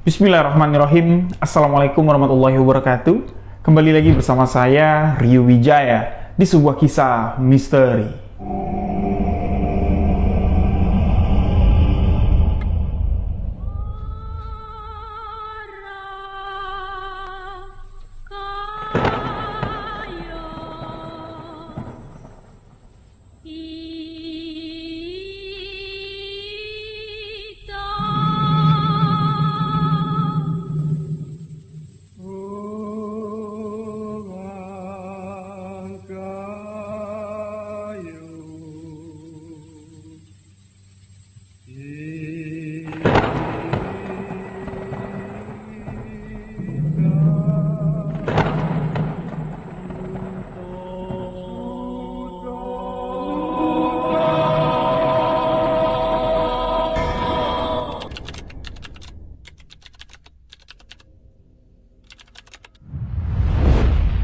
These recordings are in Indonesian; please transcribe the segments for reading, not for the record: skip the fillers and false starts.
Bismillahirrahmanirrahim. Assalamualaikum warahmatullahi wabarakatuh. Kembali lagi bersama saya, Rio Wijaya, di sebuah kisah misteri.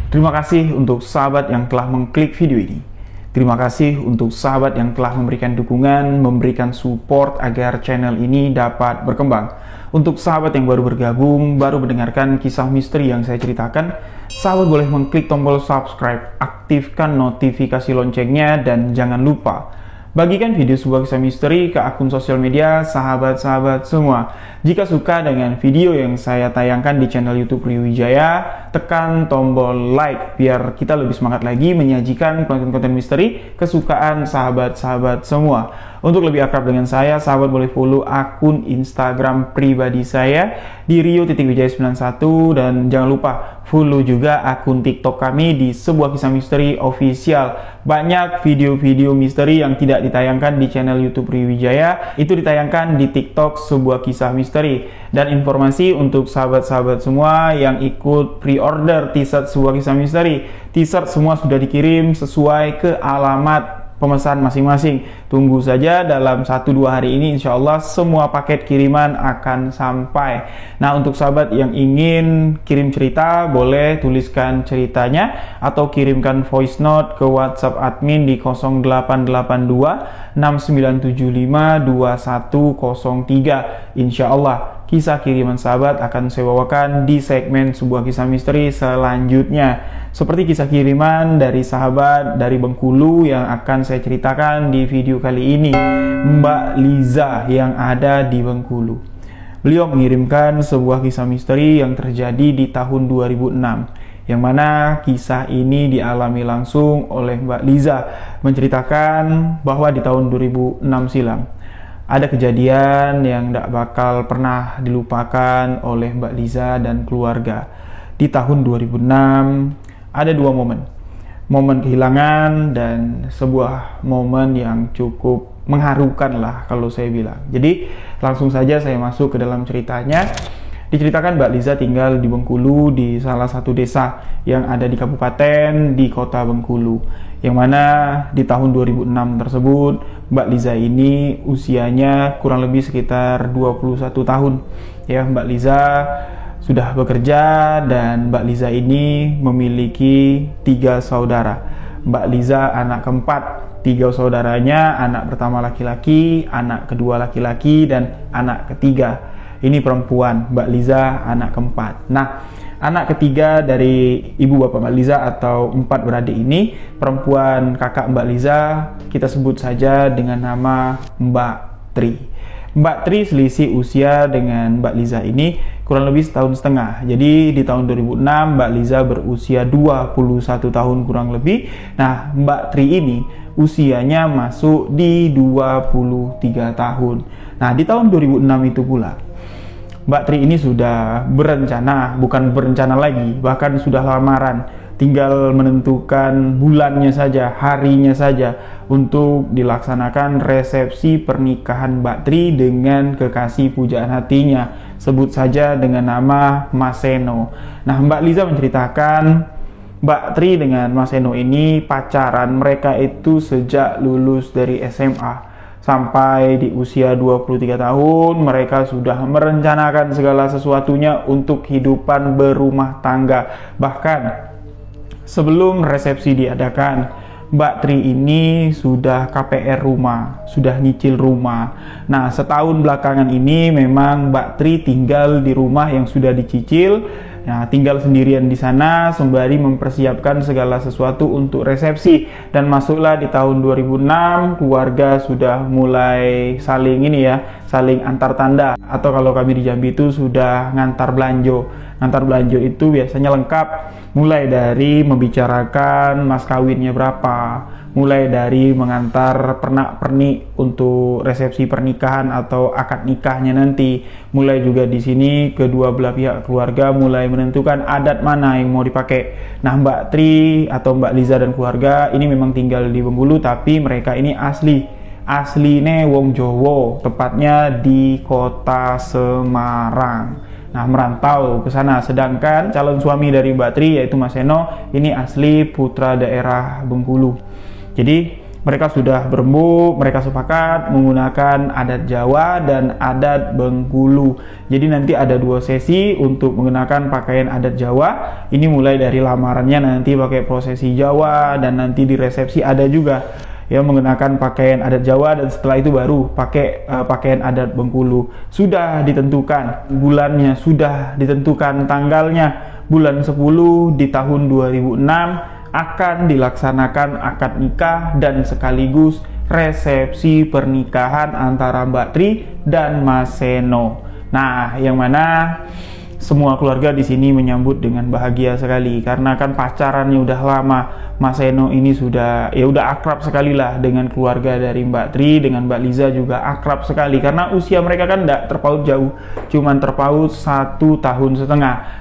Terima kasih untuk sahabat yang telah mengklik video ini. Terima kasih untuk sahabat yang telah memberikan dukungan, memberikan support agar channel ini dapat berkembang. Untuk sahabat yang baru bergabung, baru mendengarkan kisah misteri yang saya ceritakan, sahabat boleh mengklik tombol subscribe, aktifkan notifikasi loncengnya, dan jangan lupa bagikan video sebuah kisah misteri ke akun sosial media sahabat-sahabat semua. Jika suka dengan video yang saya tayangkan di channel YouTube Rio Wijaya, tekan tombol like biar kita lebih semangat lagi menyajikan konten-konten misteri kesukaan sahabat-sahabat semua. Untuk lebih akrab dengan saya, sahabat boleh follow akun Instagram pribadi saya di rio.wijaya91, dan jangan lupa follow juga akun TikTok kami di sebuah kisah misteri official. Banyak video-video misteri yang tidak ditayangkan di channel YouTube Rio Wijaya itu ditayangkan di TikTok sebuah kisah misteri. Dan informasi untuk sahabat-sahabat semua yang ikut pre-order t-shirt sebuah kisah misteri, t-shirt semua sudah dikirim sesuai ke alamat pemesan masing-masing. Tunggu saja, dalam 1-2 hari ini insya Allah semua paket kiriman akan sampai. Nah, untuk sahabat yang ingin kirim cerita, boleh tuliskan ceritanya atau kirimkan voice note ke WhatsApp admin di 0882 6975 2103. Insya Allah kisah kiriman sahabat akan saya bawakan di segmen sebuah kisah misteri selanjutnya. Seperti kisah kiriman dari sahabat dari Bengkulu yang akan saya ceritakan di video kali ini, Mbak Liza yang ada di Bengkulu. Beliau mengirimkan sebuah kisah misteri yang terjadi di tahun 2006, yang mana kisah ini dialami langsung oleh Mbak Liza, menceritakan bahwa di tahun 2006 silam ada kejadian yang tidak bakal pernah dilupakan oleh Mbak Liza dan keluarga. Di tahun 2006 ada 2 momen kehilangan dan sebuah momen yang cukup mengharukan lah kalau saya bilang. Jadi langsung saja saya masuk ke dalam ceritanya. Diceritakan Mbak Liza tinggal di Bengkulu, di salah satu desa yang ada di kabupaten di kota Bengkulu, yang mana di tahun 2006 tersebut Mbak Liza ini usianya kurang lebih sekitar 21 tahun. Ya, Mbak Liza sudah bekerja dan Mbak Liza ini memiliki 3 saudara. Mbak Liza anak keempat. 3 saudaranya, anak pertama laki-laki, anak kedua laki-laki, dan anak ketiga ini perempuan. Mbak Liza anak keempat. Nah, anak ketiga dari ibu bapak Mbak Liza atau 4 beradik ini, perempuan kakak Mbak Liza, kita sebut saja dengan nama Mbak Tri. Mbak Tri selisih usia dengan Mbak Liza ini kurang lebih setahun setengah. Jadi di tahun 2006 Mbak Liza berusia 21 tahun kurang lebih. Nah, Mbak Tri ini usianya masuk di 23 tahun. Nah, di tahun 2006 itu pula Mbak Tri ini sudah berencana, bukan berencana lagi, bahkan sudah lamaran. Tinggal menentukan bulannya saja, harinya saja untuk dilaksanakan resepsi pernikahan Mbak Tri dengan kekasih pujaan hatinya. Sebut saja dengan nama Mas Seno. Nah, Mbak Liza menceritakan Mbak Tri dengan Mas Seno ini pacaran mereka itu sejak lulus dari SMA. Sampai di usia 23 tahun mereka sudah merencanakan segala sesuatunya untuk kehidupan berumah tangga. Bahkan sebelum resepsi diadakan, Mbak Tri ini sudah KPR rumah, sudah nyicil rumah. Nah, setahun belakangan ini memang Mbak Tri tinggal di rumah yang sudah dicicil. Nah, tinggal sendirian di sana sembari mempersiapkan segala sesuatu untuk resepsi. Dan masuklah di tahun 2006, keluarga sudah mulai saling saling antar tanda. Atau kalau kami di Jambi itu sudah ngantar belanjo. Ngantar belanjo itu biasanya lengkap, mulai dari membicarakan mas kawinnya berapa, mulai dari mengantar pernak-pernik untuk resepsi pernikahan atau akad nikahnya nanti. Mulai juga di sini kedua belah pihak keluarga mulai menentukan adat mana yang mau dipakai. Nah, Mbak Tri atau Mbak Liza dan keluarga ini memang tinggal di Bengkulu, tapi mereka ini asline wong Jowo, tepatnya di kota Semarang. Nah, merantau ke sana. Sedangkan calon suami dari Mbak Tri yaitu Mas Seno ini asli putra daerah Bengkulu. Jadi mereka sudah berembuk, mereka sepakat menggunakan adat Jawa dan adat Bengkulu. Jadi nanti ada 2 sesi untuk menggunakan pakaian adat Jawa. Ini mulai dari lamarannya nanti pakai prosesi Jawa, dan nanti di resepsi ada juga ya menggunakan pakaian adat Jawa, dan setelah itu baru pakai pakaian adat Bengkulu. Sudah ditentukan bulannya, sudah ditentukan tanggalnya. Bulan 10 di tahun 2006 akan dilaksanakan akad nikah dan sekaligus resepsi pernikahan antara Mbak Tri dan Mas Seno. Nah, yang mana semua keluarga di sini menyambut dengan bahagia sekali karena kan pacarannya udah lama. Mas Seno ini sudah akrab sekali lah dengan keluarga dari Mbak Tri, dengan Mbak Liza juga akrab sekali karena usia mereka kan tidak terpaut jauh, cuman terpaut 1,5 tahun.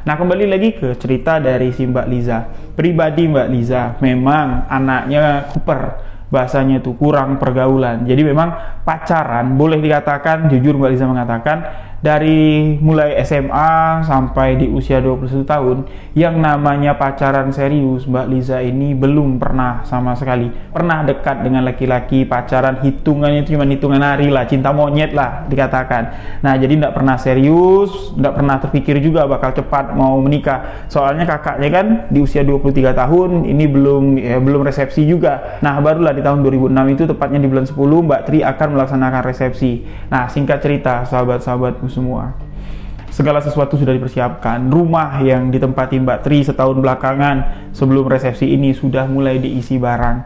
Nah, kembali lagi ke cerita dari si Mbak Liza. Pribadi Mbak Liza memang anaknya kuper, bahasanya itu kurang pergaulan. Jadi memang pacaran boleh dikatakan, jujur Mbak Liza mengatakan, dari mulai SMA sampai di usia 21 tahun yang namanya pacaran serius Mbak Liza ini belum pernah sama sekali. Pernah dekat dengan laki-laki, pacaran hitungannya itu cuma hitungan hari lah, cinta monyet lah dikatakan. Nah, jadi tidak pernah serius, tidak pernah terpikir juga bakal cepat mau menikah. Soalnya kakaknya kan di usia 23 tahun ini belum resepsi juga. Nah, barulah di tahun 2006 itu tepatnya di bulan 10 Mbak Tri akan melaksanakan resepsi. Nah, singkat cerita sahabat-sahabatku semua, segala sesuatu sudah dipersiapkan. Rumah yang ditempati Mbak Tri setahun belakangan sebelum resepsi ini sudah mulai diisi barang,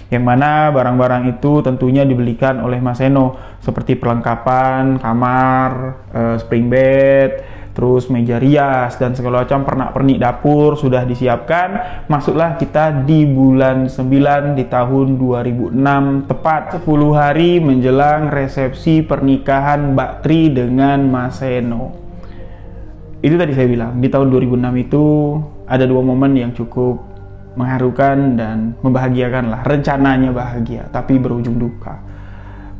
yang mana barang-barang itu tentunya dibelikan oleh Mas Seno, seperti perlengkapan kamar, spring bed, terus meja rias dan segala macam pernak-pernik dapur sudah disiapkan. Masuklah kita di bulan 9 di tahun 2006, tepat 10 hari menjelang resepsi pernikahan Mbak Tri dengan Mas Seno. Itu tadi saya bilang, di tahun 2006 itu ada 2 momen yang cukup mengharukan dan membahagiakan lah. Rencananya bahagia, tapi berujung duka.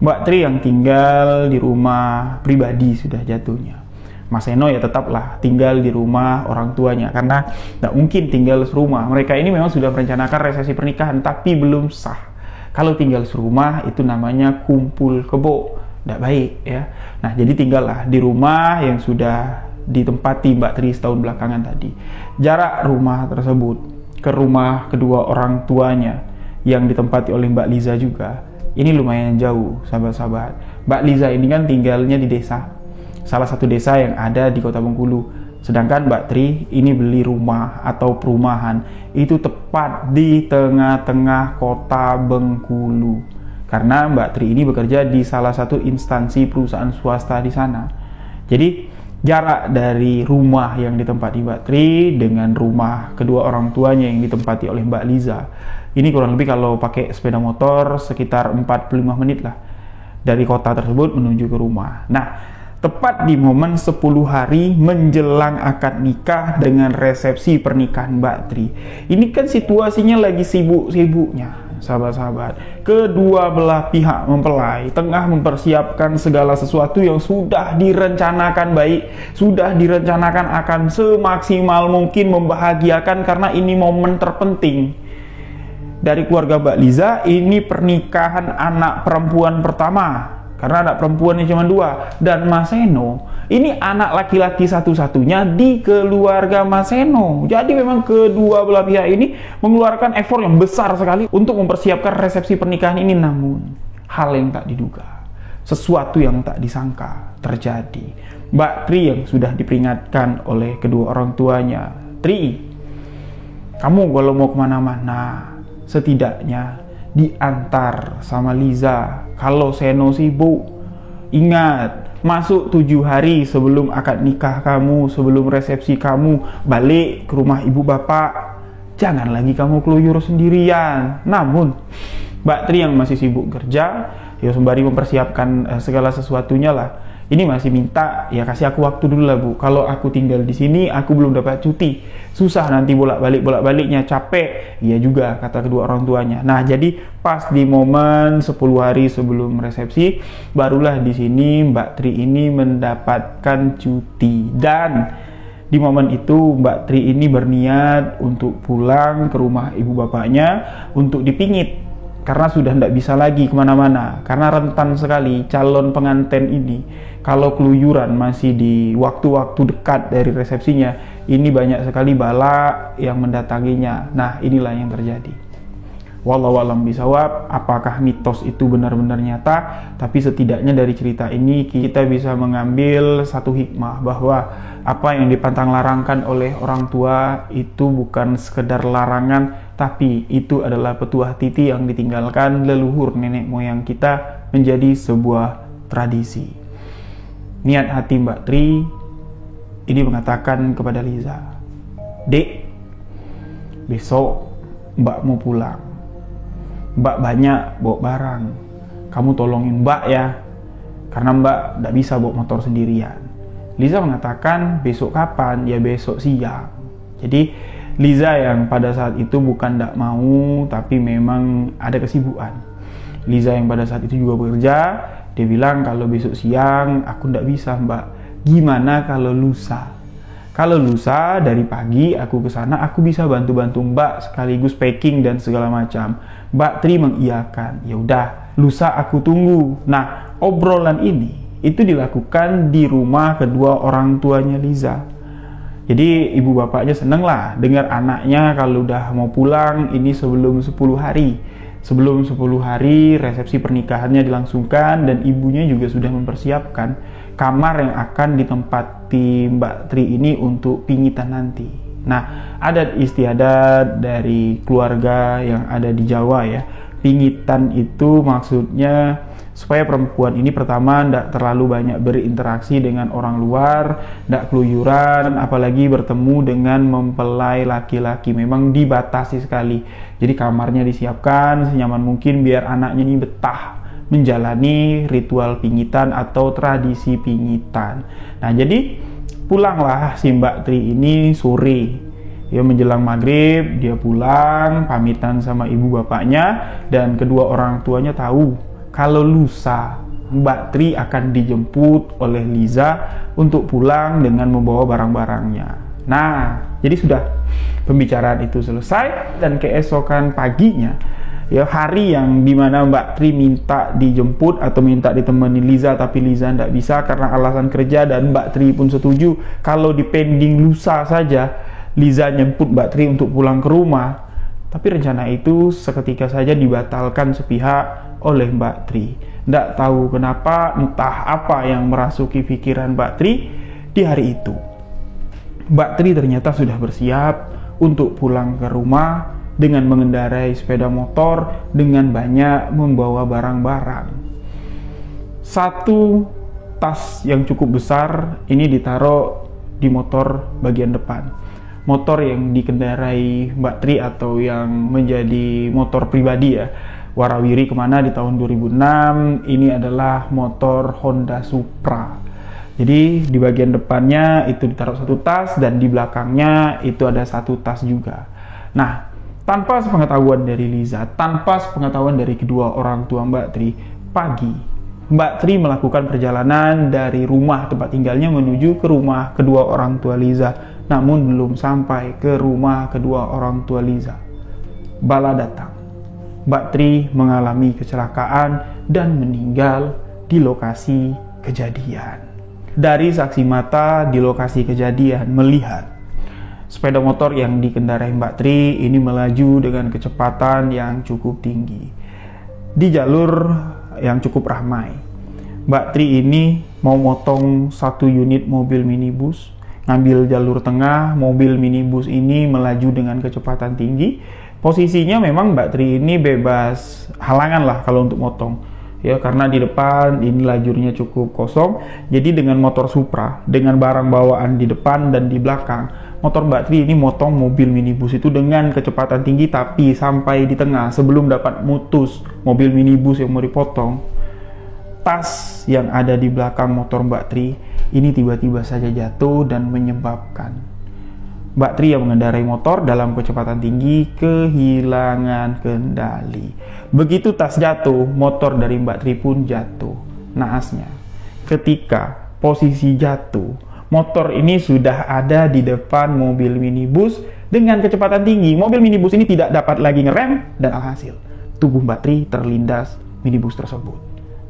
Mbak Tri yang tinggal di rumah pribadi sudah jatuhnya. Mas Seno ya tetaplah tinggal di rumah orang tuanya karena tidak mungkin tinggal serumah. Mereka ini memang sudah merencanakan resepsi pernikahan tapi belum sah. Kalau tinggal serumah itu namanya kumpul kebo, tidak baik ya. Nah, jadi tinggallah di rumah yang sudah ditempati Mbak Tri setahun belakangan tadi. Jarak rumah tersebut ke rumah kedua orang tuanya yang ditempati oleh Mbak Liza juga ini lumayan jauh, sahabat-sahabat. Mbak Liza ini kan tinggalnya di desa, salah satu desa yang ada di kota Bengkulu. Sedangkan Mbak Tri ini beli rumah atau perumahan itu tepat di tengah-tengah kota Bengkulu. Karena Mbak Tri ini bekerja di salah satu instansi perusahaan swasta di sana. Jadi jarak dari rumah yang ditempati Mbak Tri dengan rumah kedua orang tuanya yang ditempati oleh Mbak Liza ini kurang lebih kalau pakai sepeda motor sekitar 45 menit lah dari kota tersebut menuju ke rumah. Nah, tepat di momen 10 hari menjelang akad nikah dengan resepsi pernikahan Mbak Tri. Ini kan situasinya lagi sibuk-sibuknya, sahabat-sahabat. Kedua belah pihak mempelai tengah mempersiapkan segala sesuatu yang sudah direncanakan baik, sudah direncanakan akan semaksimal mungkin membahagiakan karena ini momen terpenting dari keluarga Mbak Liza. Ini pernikahan anak perempuan pertama karena anak perempuannya cuma 2. Dan Mas Seno ini anak laki-laki satu-satunya di keluarga Mas Seno. Jadi memang kedua belah pihak ini mengeluarkan effort yang besar sekali untuk mempersiapkan resepsi pernikahan ini. Namun hal yang tak diduga, sesuatu yang tak disangka terjadi. Mbak Tri yang sudah diperingatkan oleh kedua orang tuanya, "Tri, kamu kalau mau kemana-mana setidaknya diantar sama Liza. Kalau Seno sibuk, ingat, masuk 7 hari sebelum akad nikah kamu, sebelum resepsi kamu, balik ke rumah ibu bapak. Jangan lagi kamu keluyur sendirian." Namun Mbak Tri yang masih sibuk kerja, ya sembari mempersiapkan segala sesuatunya lah, ini masih minta, ya kasih aku waktu dulu lah Bu. Kalau aku tinggal di sini, aku belum dapat cuti. Susah nanti bolak-baliknya, capek. Iya juga, kata kedua orang tuanya. Nah, jadi pas di momen 10 hari sebelum resepsi, barulah di sini Mbak Tri ini mendapatkan cuti. Dan di momen itu Mbak Tri ini berniat untuk pulang ke rumah ibu bapaknya untuk dipingit. Karena sudah tidak bisa lagi kemana-mana, karena rentan sekali calon pengantin ini. Kalau keluyuran masih di waktu-waktu dekat dari resepsinya, ini banyak sekali bala yang mendatanginya. Nah, inilah yang terjadi. Wallahu a'lam bishawab, apakah mitos itu benar-benar nyata? Tapi setidaknya dari cerita ini kita bisa mengambil satu hikmah, bahwa apa yang dipantang larangkan oleh orang tua itu bukan sekedar larangan, tapi itu adalah petuah titi yang ditinggalkan leluhur nenek moyang kita menjadi sebuah tradisi. Niat hati Mbak Tri ini mengatakan kepada Liza, "Dek, besok Mbak mau pulang. Mbak banyak bawa barang. Kamu tolongin Mbak ya, karena Mbak tidak bisa bawa motor sendirian." Liza mengatakan, "Besok kapan?" "Ya besok siang." Jadi Liza yang pada saat itu bukan tidak mau, tapi memang ada kesibukan. Liza yang pada saat itu juga bekerja, dia bilang, "Kalau besok siang aku tidak bisa Mbak. Gimana kalau lusa? Kalau lusa dari pagi aku ke sana, aku bisa bantu-bantu Mbak sekaligus packing dan segala macam." Mbak Tri mengiyakan. "Ya udah, lusa aku tunggu." Nah, obrolan ini itu dilakukan di rumah kedua orang tuanya Liza. Jadi ibu bapaknya seneng lah dengar anaknya kalau udah mau pulang ini sebelum 10 hari. Sebelum 10 hari resepsi pernikahannya dilangsungkan, dan ibunya juga sudah mempersiapkan kamar yang akan ditempati Mbak Tri ini untuk pingitan nanti. Nah, adat istiadat dari keluarga yang ada di Jawa ya, pingitan itu maksudnya supaya perempuan ini pertama tidak terlalu banyak berinteraksi dengan orang luar, tidak keluyuran, apalagi bertemu dengan mempelai laki-laki. Memang dibatasi sekali. Jadi kamarnya disiapkan senyaman mungkin biar anaknya ini betah menjalani ritual pingitan atau tradisi pingitan. Nah, jadi pulanglah si Mbak Tri ini sore. Ya, menjelang maghrib dia pulang, pamitan sama ibu bapaknya, dan kedua orang tuanya tahu kalau lusa Mbak Tri akan dijemput oleh Liza untuk pulang dengan membawa barang-barangnya. Nah, jadi sudah pembicaraan itu selesai, dan keesokan paginya, ya hari yang dimana Mbak Tri minta dijemput atau minta ditemani Liza, tapi Liza tidak bisa karena alasan kerja, dan Mbak Tri pun setuju kalau dipending lusa saja Liza nyemput Mbak Tri untuk pulang ke rumah. Tapi rencana itu seketika saja dibatalkan sepihak oleh Mbak Tri. Tidak tahu kenapa, entah apa yang merasuki pikiran Mbak Tri di hari itu. Mbak Tri ternyata sudah bersiap untuk pulang ke rumah dengan mengendarai sepeda motor dengan banyak membawa barang-barang. Satu tas yang cukup besar ini ditaruh di motor bagian depan. Motor yang dikendarai Mbak Tri atau yang menjadi motor pribadi ya, warawiri kemana di tahun 2006, ini adalah motor Honda Supra. Jadi di bagian depannya itu ditaruh satu tas, dan di belakangnya itu ada satu tas juga. Nah, tanpa sepengetahuan dari Liza, tanpa sepengetahuan dari kedua orang tua Mbak Tri, pagi Mbak Tri melakukan perjalanan dari rumah tempat tinggalnya menuju ke rumah kedua orang tua Liza. Namun belum sampai ke rumah kedua orang tua Liza, bala datang. Mbak Tri mengalami kecelakaan dan meninggal di lokasi kejadian. Dari saksi mata di lokasi kejadian melihat sepeda motor yang dikendarai Mbak Tri ini melaju dengan kecepatan yang cukup tinggi di jalur yang cukup ramai. Mbak Tri ini mau motong satu unit mobil minibus, ngambil jalur tengah. Mobil minibus ini melaju dengan kecepatan tinggi. Posisinya memang Mbak Tri ini bebas halangan lah kalau untuk motong ya, karena di depan ini lajurnya cukup kosong. Jadi dengan motor Supra, dengan barang bawaan di depan dan di belakang, motor Mbak Tri ini motong mobil minibus itu dengan kecepatan tinggi. Tapi sampai di tengah, sebelum dapat mutus mobil minibus yang mau dipotong, tas yang ada di belakang motor Mbak Tri ini tiba-tiba saja jatuh dan menyebabkan Mbak Tri yang mengendarai motor dalam kecepatan tinggi kehilangan kendali. Begitu tas jatuh, motor dari Mbak Tri pun jatuh. Naasnya, ketika posisi jatuh, motor ini sudah ada di depan mobil minibus dengan kecepatan tinggi. Mobil minibus ini tidak dapat lagi ngerem dan alhasil tubuh Mbak Tri terlindas minibus tersebut.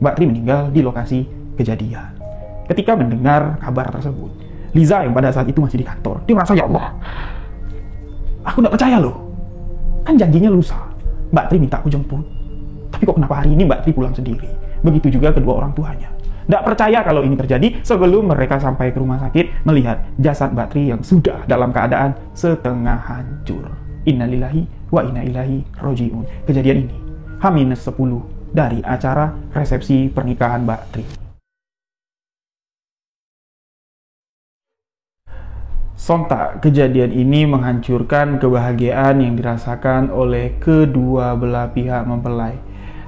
Mbak Tri meninggal di lokasi kejadian. Ketika mendengar kabar tersebut, Liza yang pada saat itu masih di kantor, dia merasa, ya Allah, aku nggak percaya loh, kan janjinya lusa Mbak Tri minta aku jemput, tapi kok kenapa hari ini Mbak Tri pulang sendiri? Begitu juga kedua orang tuanya. Nggak percaya kalau ini terjadi sebelum mereka sampai ke rumah sakit melihat jasad Mbak Tri yang sudah dalam keadaan setengah hancur. Innalillahi wa inna ilaihi roji'un. Kejadian ini H-10 dari acara resepsi pernikahan Mbak Tri. Sontak kejadian ini menghancurkan kebahagiaan yang dirasakan oleh kedua belah pihak mempelai.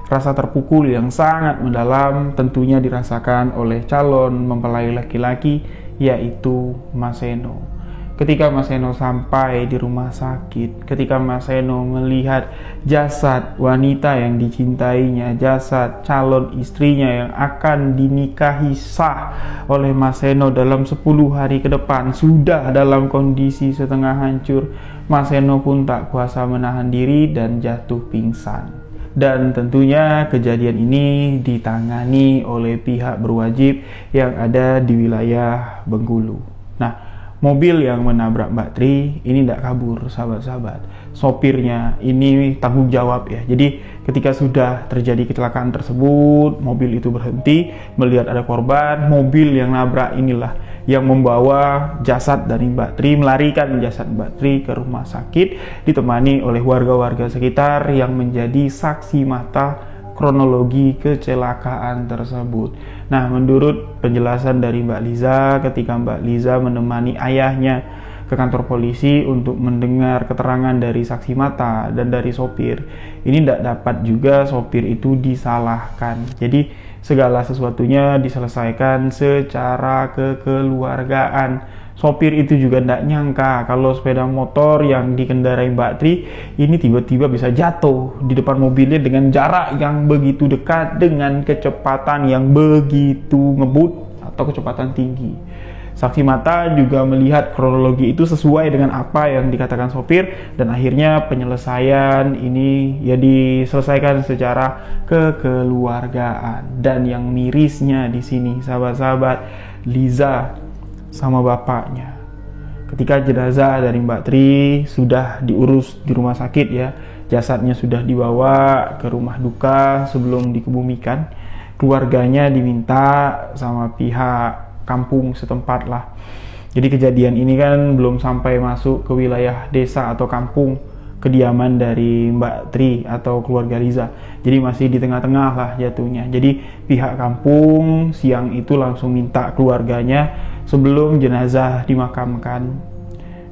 Rasa terpukul yang sangat mendalam tentunya dirasakan oleh calon mempelai laki-laki, yaitu Mas Seno. Ketika Mas Seno sampai di rumah sakit, ketika Mas Seno melihat jasad wanita yang dicintainya, jasad calon istrinya yang akan dinikahi sah oleh Mas Seno dalam 10 hari ke depan, sudah dalam kondisi setengah hancur, Mas Seno pun tak kuasa menahan diri dan jatuh pingsan. Dan tentunya kejadian ini ditangani oleh pihak berwajib yang ada di wilayah Bengkulu. Nah, mobil yang menabrak Mbak Tri ini tidak kabur, sahabat-sahabat. Sopirnya ini tanggung jawab ya. Jadi ketika sudah terjadi kecelakaan tersebut, mobil itu berhenti, melihat ada korban, mobil yang nabrak inilah yang membawa jasad dari Mbak Tri, melarikan jasad Mbak Tri ke rumah sakit, ditemani oleh warga-warga sekitar yang menjadi saksi mata kronologi kecelakaan tersebut. Nah, menurut penjelasan dari Mbak Liza, ketika Mbak Liza menemani ayahnya ke kantor polisi untuk mendengar keterangan dari saksi mata dan dari sopir, ini tidak dapat juga sopir itu disalahkan. Jadi segala sesuatunya diselesaikan secara kekeluargaan. Sopir itu juga tidak nyangka kalau sepeda motor yang dikendarai Mbak Tri ini tiba-tiba bisa jatuh di depan mobilnya dengan jarak yang begitu dekat, dengan kecepatan yang begitu ngebut atau kecepatan tinggi. Saksi mata juga melihat kronologi itu sesuai dengan apa yang dikatakan sopir, dan akhirnya penyelesaian ini ya diselesaikan secara kekeluargaan. Dan yang mirisnya di sini, sahabat-sahabat, Liza sama bapaknya, ketika jenazah dari Mbak Tri sudah diurus di rumah sakit ya, jasadnya sudah dibawa ke rumah duka sebelum dikebumikan, keluarganya diminta sama pihak kampung setempat lah. Jadi kejadian ini kan belum sampai masuk ke wilayah desa atau kampung kediaman dari Mbak Tri atau keluarga Liza. Jadi masih di tengah-tengah lah jatuhnya. Jadi pihak kampung siang itu langsung minta keluarganya sebelum jenazah dimakamkan,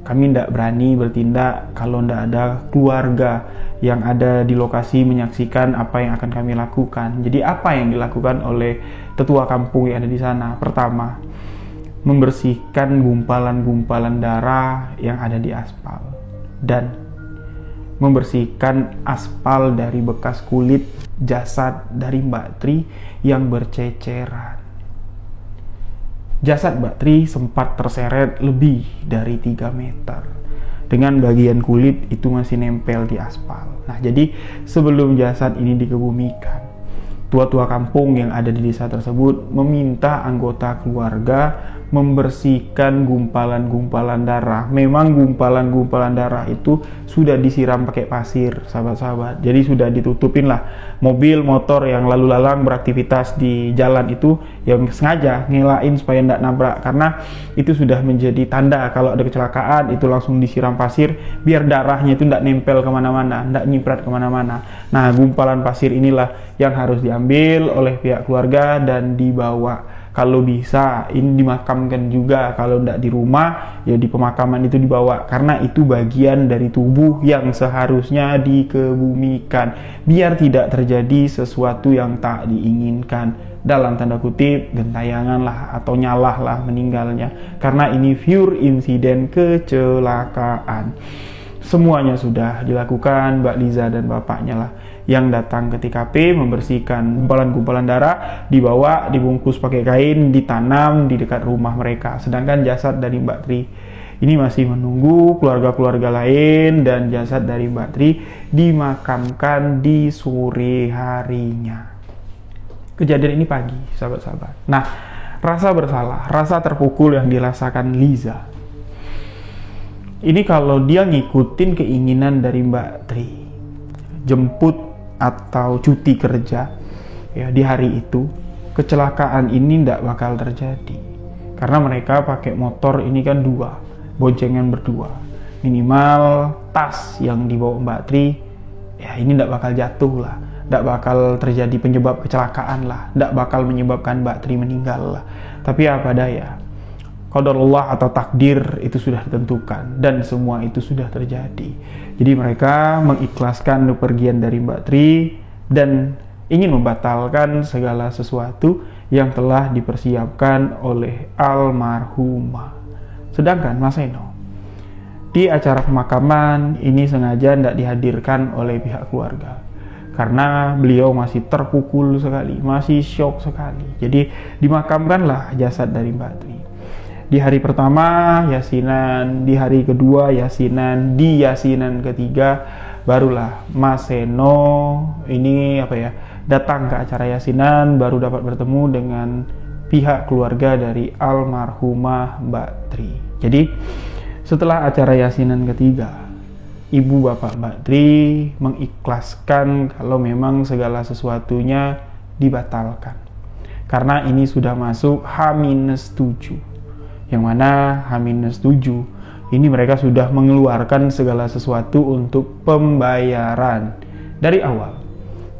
kami tidak berani bertindak kalau tidak ada keluarga yang ada di lokasi menyaksikan apa yang akan kami lakukan. Jadi apa yang dilakukan oleh tetua kampung yang ada di sana? Pertama, membersihkan gumpalan-gumpalan darah yang ada di aspal dan membersihkan aspal dari bekas kulit jasad dari Mbak Tri yang berceceran. Jasad Mbak Tri sempat terseret lebih dari 3 meter dengan bagian kulit itu masih nempel di aspal. Nah, jadi sebelum jasad ini dikebumikan, tua-tua kampung yang ada di desa tersebut meminta anggota keluarga membersihkan gumpalan-gumpalan darah. Memang gumpalan-gumpalan darah itu sudah disiram pakai pasir, sahabat-sahabat. Jadi sudah ditutupin lah mobil, motor yang lalu lalang beraktivitas di jalan itu, yang sengaja ngelain supaya tidak nabrak, karena itu sudah menjadi tanda kalau ada kecelakaan itu langsung disiram pasir biar darahnya itu tidak nempel kemana-mana, tidak nyiprat kemana-mana. Nah, gumpalan pasir inilah yang harus diambil oleh pihak keluarga dan dibawa. Kalau bisa ini dimakamkan juga, kalau tidak di rumah ya di pemakaman itu dibawa, karena itu bagian dari tubuh yang seharusnya dikebumikan biar tidak terjadi sesuatu yang tak diinginkan, dalam tanda kutip gentayangan lah atau nyalah lah meninggalnya, karena ini pure insiden kecelakaan. Semuanya sudah dilakukan Mbak Liza dan bapaknya lah yang datang ke TKP, membersihkan gumpalan-gumpalan darah, dibawa, dibungkus pakai kain, ditanam di dekat rumah mereka. Sedangkan jasad dari Mbak Tri ini masih menunggu keluarga-keluarga lain, dan jasad dari Mbak Tri dimakamkan di sore harinya. Kejadian ini pagi, sahabat-sahabat. Nah, rasa bersalah, rasa terpukul yang dirasakan Liza ini kalau dia ngikutin keinginan dari Mbak Tri, jemput atau cuti kerja ya di hari itu, kecelakaan ini tidak bakal terjadi. Karena mereka pakai motor ini kan dua, boncengan berdua. Minimal tas yang dibawa Mbak Tri ya ini tidak bakal jatuh lah, tidak bakal terjadi penyebab kecelakaan lah, tidak bakal menyebabkan Mbak Tri meninggal lah. Tapi apa daya, qadarullah atau takdir itu sudah ditentukan dan semua itu sudah terjadi. Jadi mereka mengikhlaskan kepergian dari Mbak Tri dan ingin membatalkan segala sesuatu yang telah dipersiapkan oleh almarhumah. Sedangkan Mas Eno di acara pemakaman ini sengaja tidak dihadirkan oleh pihak keluarga karena beliau masih terpukul sekali, masih syok sekali. Jadi dimakamkanlah jasad dari Mbak Tri. Di hari pertama yasinan, di hari kedua yasinan, di yasinan ketiga barulah Mas Seno ini datang ke acara yasinan, baru dapat bertemu dengan pihak keluarga dari almarhumah Mbak Tri. Jadi setelah acara yasinan ketiga, ibu bapak Mbak Tri mengikhlaskan kalau memang segala sesuatunya dibatalkan karena ini sudah masuk H-7, yang mana H-7 ini mereka sudah mengeluarkan segala sesuatu untuk pembayaran. Dari awal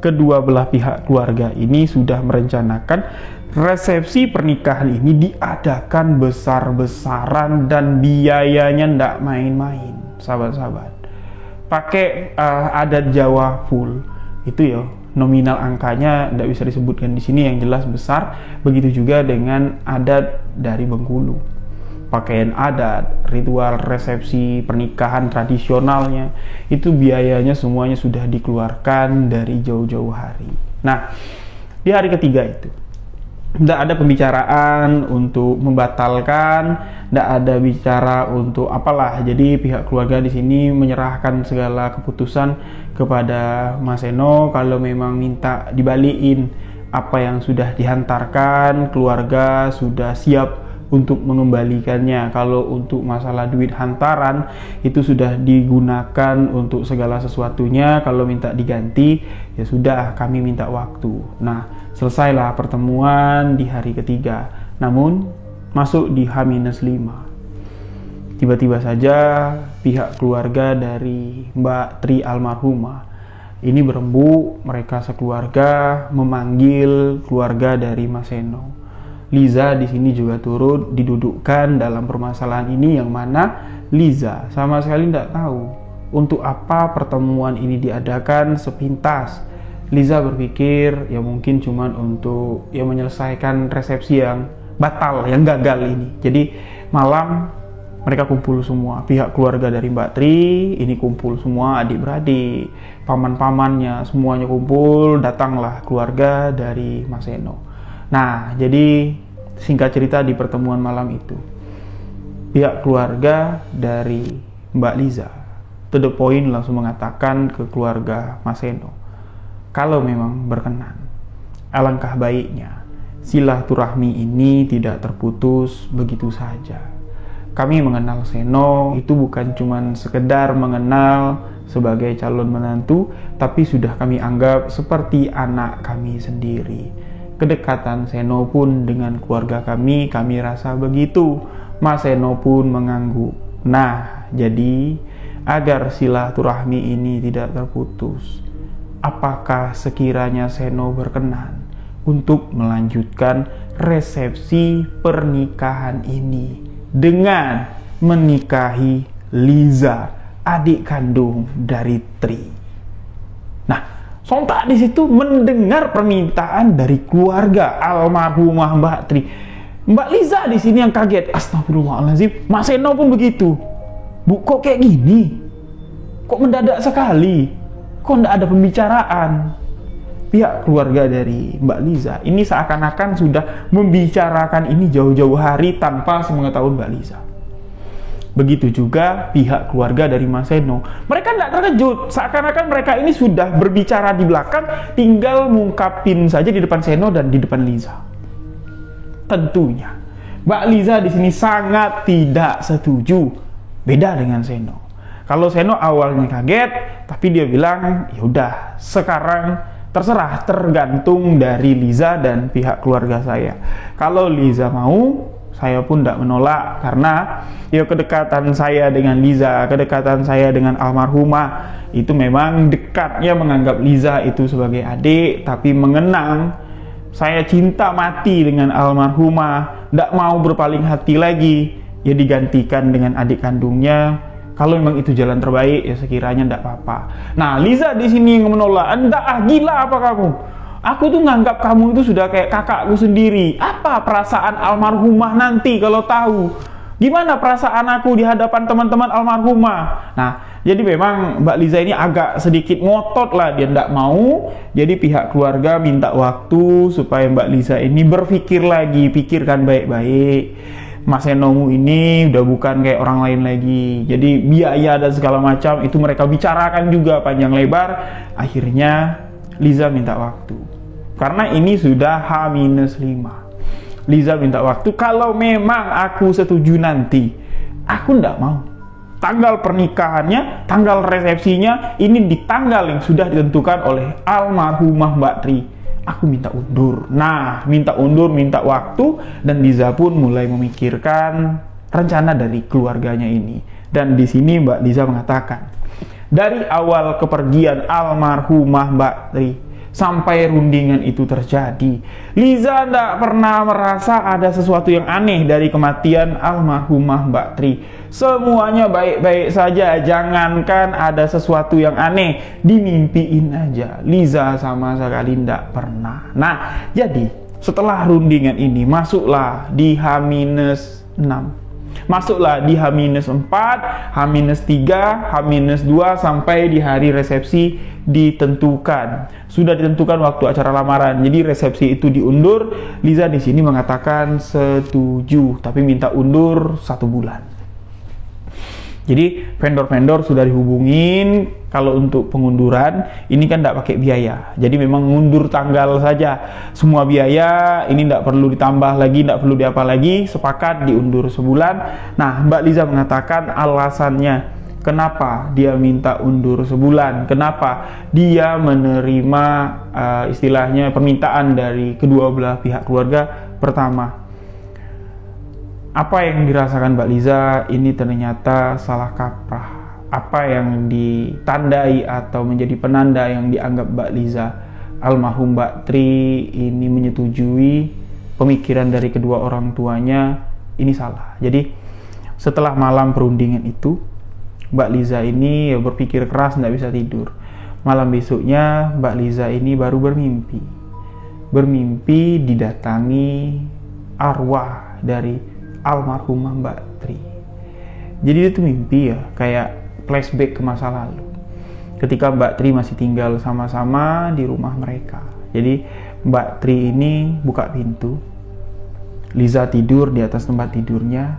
kedua belah pihak keluarga ini sudah merencanakan resepsi pernikahan ini diadakan besar-besaran dan biayanya ndak main-main, sahabat-sahabat. Pakai adat Jawa full itu ya, nominal angkanya ndak bisa disebutkan di sini, yang jelas besar. Begitu juga dengan adat dari Bengkulu, pakaian adat, ritual resepsi pernikahan tradisionalnya, itu biayanya semuanya sudah dikeluarkan dari jauh-jauh hari. Nah, di hari ketiga itu tidak ada pembicaraan untuk membatalkan, tidak ada bicara untuk apalah. Jadi pihak keluarga di sini menyerahkan segala keputusan kepada Mas Eno. Kalau memang minta dibalikin apa yang sudah dihantarkan, keluarga sudah siap untuk mengembalikannya. Kalau untuk masalah duit hantaran itu sudah digunakan untuk segala sesuatunya. Kalau minta diganti ya sudah, kami minta waktu. Nah, selesailah pertemuan di hari ketiga. Namun masuk di H-5, tiba-tiba saja pihak keluarga dari Mbak Tri almarhumah ini berembuk. Mereka sekeluarga memanggil keluarga dari Mas Eno. Liza di sini juga turut didudukkan dalam permasalahan ini, yang mana Liza sama sekali tidak tahu untuk apa pertemuan ini diadakan. Sepintas Liza berpikir ya mungkin cuman untuk ya menyelesaikan resepsi yang batal, yang gagal ini. Jadi malam mereka kumpul semua, pihak keluarga dari Mbak Tri ini kumpul semua, adik-beradik, paman-pamannya semuanya kumpul. Datanglah keluarga dari Mas Eno. Nah, jadi singkat cerita di pertemuan malam itu, pihak keluarga dari Mbak Liza to the point langsung mengatakan ke keluarga Mas Eno, kalau memang berkenan, Alangkah baiknya silaturahmi ini tidak terputus begitu saja. Kami mengenal Seno itu bukan cuma sekedar mengenal sebagai calon menantu, tapi sudah kami anggap seperti anak kami sendiri. Kedekatan Seno pun dengan keluarga kami rasa begitu. Mas Seno pun mengangguk. Nah, jadi agar silaturahmi ini tidak terputus, apakah sekiranya Seno berkenan untuk melanjutkan resepsi pernikahan ini dengan menikahi Liza, adik kandung dari Tri? Nah, sontak di situ mendengar permintaan dari keluarga almarhumah Mbak Tri. Mbak Liza di sini yang kaget. Astagfirullahaladzim, Mas Seno pun begitu. Bu, kok kayak gini? Kok mendadak sekali? Kok nggak ada pembicaraan? Pihak keluarga dari Mbak Liza ini seakan-akan sudah membicarakan ini jauh-jauh hari tanpa sepengetahuan Mbak Liza. Begitu juga pihak keluarga dari Mas Seno. Mereka tidak terkejut, seakan-akan mereka ini sudah berbicara di belakang, tinggal mengungkapin saja di depan Seno dan di depan Liza. Tentunya Mbak Liza di sini sangat tidak setuju. Beda dengan Seno. Kalau Seno awalnya kaget, tapi dia bilang, ya udah, sekarang terserah, tergantung dari Liza dan pihak keluarga saya. Kalau Liza mau, saya pun tidak menolak, karena ya kedekatan saya dengan Liza, kedekatan saya dengan almarhumah itu memang dekatnya menganggap Liza itu sebagai adik, tapi mengenang saya cinta mati dengan almarhumah, tidak mau berpaling hati lagi, ya digantikan dengan adik kandungnya. Kalau memang itu jalan terbaik, ya sekiranya tidak apa-apa. Nah, Liza di sini yang menolak. Enggak, gila apa kamu? Aku tuh nganggap kamu itu sudah kayak kakakku sendiri. Apa perasaan almarhumah nanti kalau tahu? Gimana perasaan aku di hadapan teman-teman almarhumah? Nah, jadi memang Mbak Liza ini agak sedikit ngotot lah, dia tidak mau. Jadi pihak keluarga minta waktu supaya Mbak Liza ini berpikir lagi, pikirkan baik-baik. Mas Senomu ini udah bukan kayak orang lain lagi. Jadi biaya dan segala macam itu mereka bicarakan juga panjang lebar. Akhirnya Liza minta waktu. Karena ini sudah H-5. Liza minta waktu, kalau memang aku setuju nanti, aku ndak mau. Tanggal pernikahannya, tanggal resepsinya, ini di tanggal yang sudah ditentukan oleh almarhumah Mbak Tri. Aku minta undur. Nah, minta undur, minta waktu, dan Liza pun mulai memikirkan rencana dari keluarganya ini. Dan di sini Mbak Liza mengatakan, dari awal kepergian almarhumah Mbak Tri sampai rundingan itu terjadi, Liza tidak pernah merasa ada sesuatu yang aneh dari kematian almarhumah Mbak Tri. Semuanya baik-baik saja, jangankan ada sesuatu yang aneh, dimimpiin aja Liza sama sekali tidak pernah. Nah, jadi setelah rundingan ini masuklah di H-6, masuklah di H-4, H-3, H-2 sampai di hari resepsi ditentukan. Sudah ditentukan waktu acara lamaran. Jadi resepsi itu diundur. Liza di sini mengatakan setuju, tapi minta undur 1 bulan. Jadi vendor-vendor sudah dihubungin. Kalau untuk pengunduran ini kan tidak pakai biaya. Jadi memang mundur tanggal saja. Semua biaya ini tidak perlu ditambah lagi, tidak perlu diapa lagi. Sepakat diundur sebulan. Nah, Mbak Liza mengatakan alasannya kenapa dia minta undur sebulan. Kenapa dia menerima istilahnya permintaan dari kedua belah pihak keluarga. Pertama, apa yang dirasakan Mbak Liza ini ternyata salah kaprah. Apa yang ditandai atau menjadi penanda yang dianggap Mbak Liza, almarhum Mbak Tri ini menyetujui pemikiran dari kedua orang tuanya, ini salah. Jadi setelah malam perundingan itu, Mbak Liza ini berpikir keras, tidak bisa tidur. Malam besoknya Mbak Liza ini baru bermimpi didatangi arwah dari almarhumah Mbak Tri. Jadi itu mimpi ya, kayak flashback ke masa lalu ketika Mbak Tri masih tinggal sama-sama di rumah mereka. Jadi Mbak Tri ini buka pintu, Liza tidur di atas tempat tidurnya.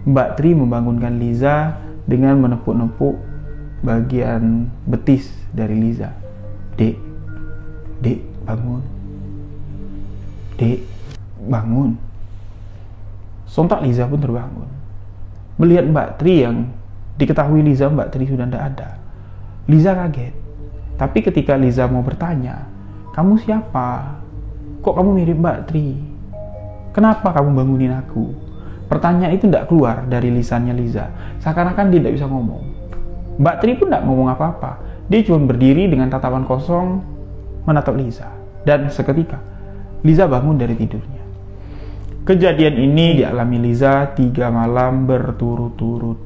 Mbak Tri membangunkan Liza dengan menepuk-nepuk bagian betis dari Liza. Dek, bangun. "Dek, bangun." Sontak Liza pun terbangun. Melihat Mbak Tri yang diketahui Liza Mbak Tri sudah tidak ada. Liza kaget. Tapi ketika Liza mau bertanya, "Kamu siapa? Kok kamu mirip Mbak Tri? Kenapa kamu bangunin aku?" Pertanyaan itu tidak keluar dari lisannya Liza. Seakan-akan dia tidak bisa ngomong. Mbak Tri pun tidak ngomong apa-apa. Dia cuma berdiri dengan tatapan kosong menatap Liza. Dan seketika, Liza bangun dari tidurnya. Kejadian ini dialami Liza 3 malam berturut-turut.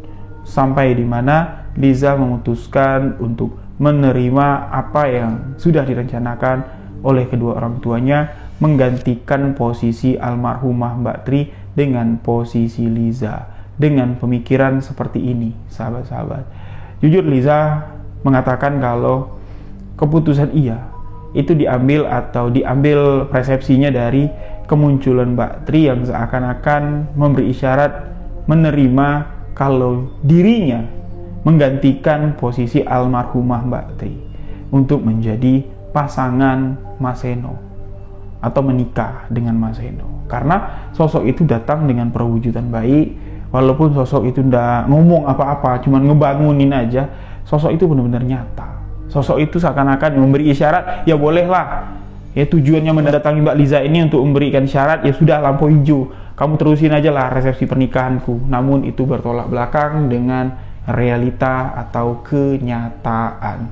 Sampai di mana Liza memutuskan untuk menerima apa yang sudah direncanakan oleh kedua orang tuanya, menggantikan posisi almarhumah Mbak Tri dengan posisi Liza. Dengan pemikiran seperti ini, sahabat-sahabat. Jujur Liza mengatakan kalau keputusan ia itu diambil persepsinya dari kemunculan Mbak Tri yang seakan-akan memberi isyarat menerima kalau dirinya menggantikan posisi almarhumah Mbak Tri untuk menjadi pasangan Mas Seno atau menikah dengan Mas Seno. Karena sosok itu datang dengan perwujudan baik, walaupun sosok itu ndak ngomong apa-apa, cuman ngebangunin aja, sosok itu benar-benar nyata. Sosok itu seakan-akan memberi isyarat, ya bolehlah. Ya tujuannya mendatangi Mbak Liza ini untuk memberikan syarat, ya sudah lampu hijau. Kamu terusin aja lah resepsi pernikahanku. Namun itu bertolak belakang dengan realita atau kenyataan.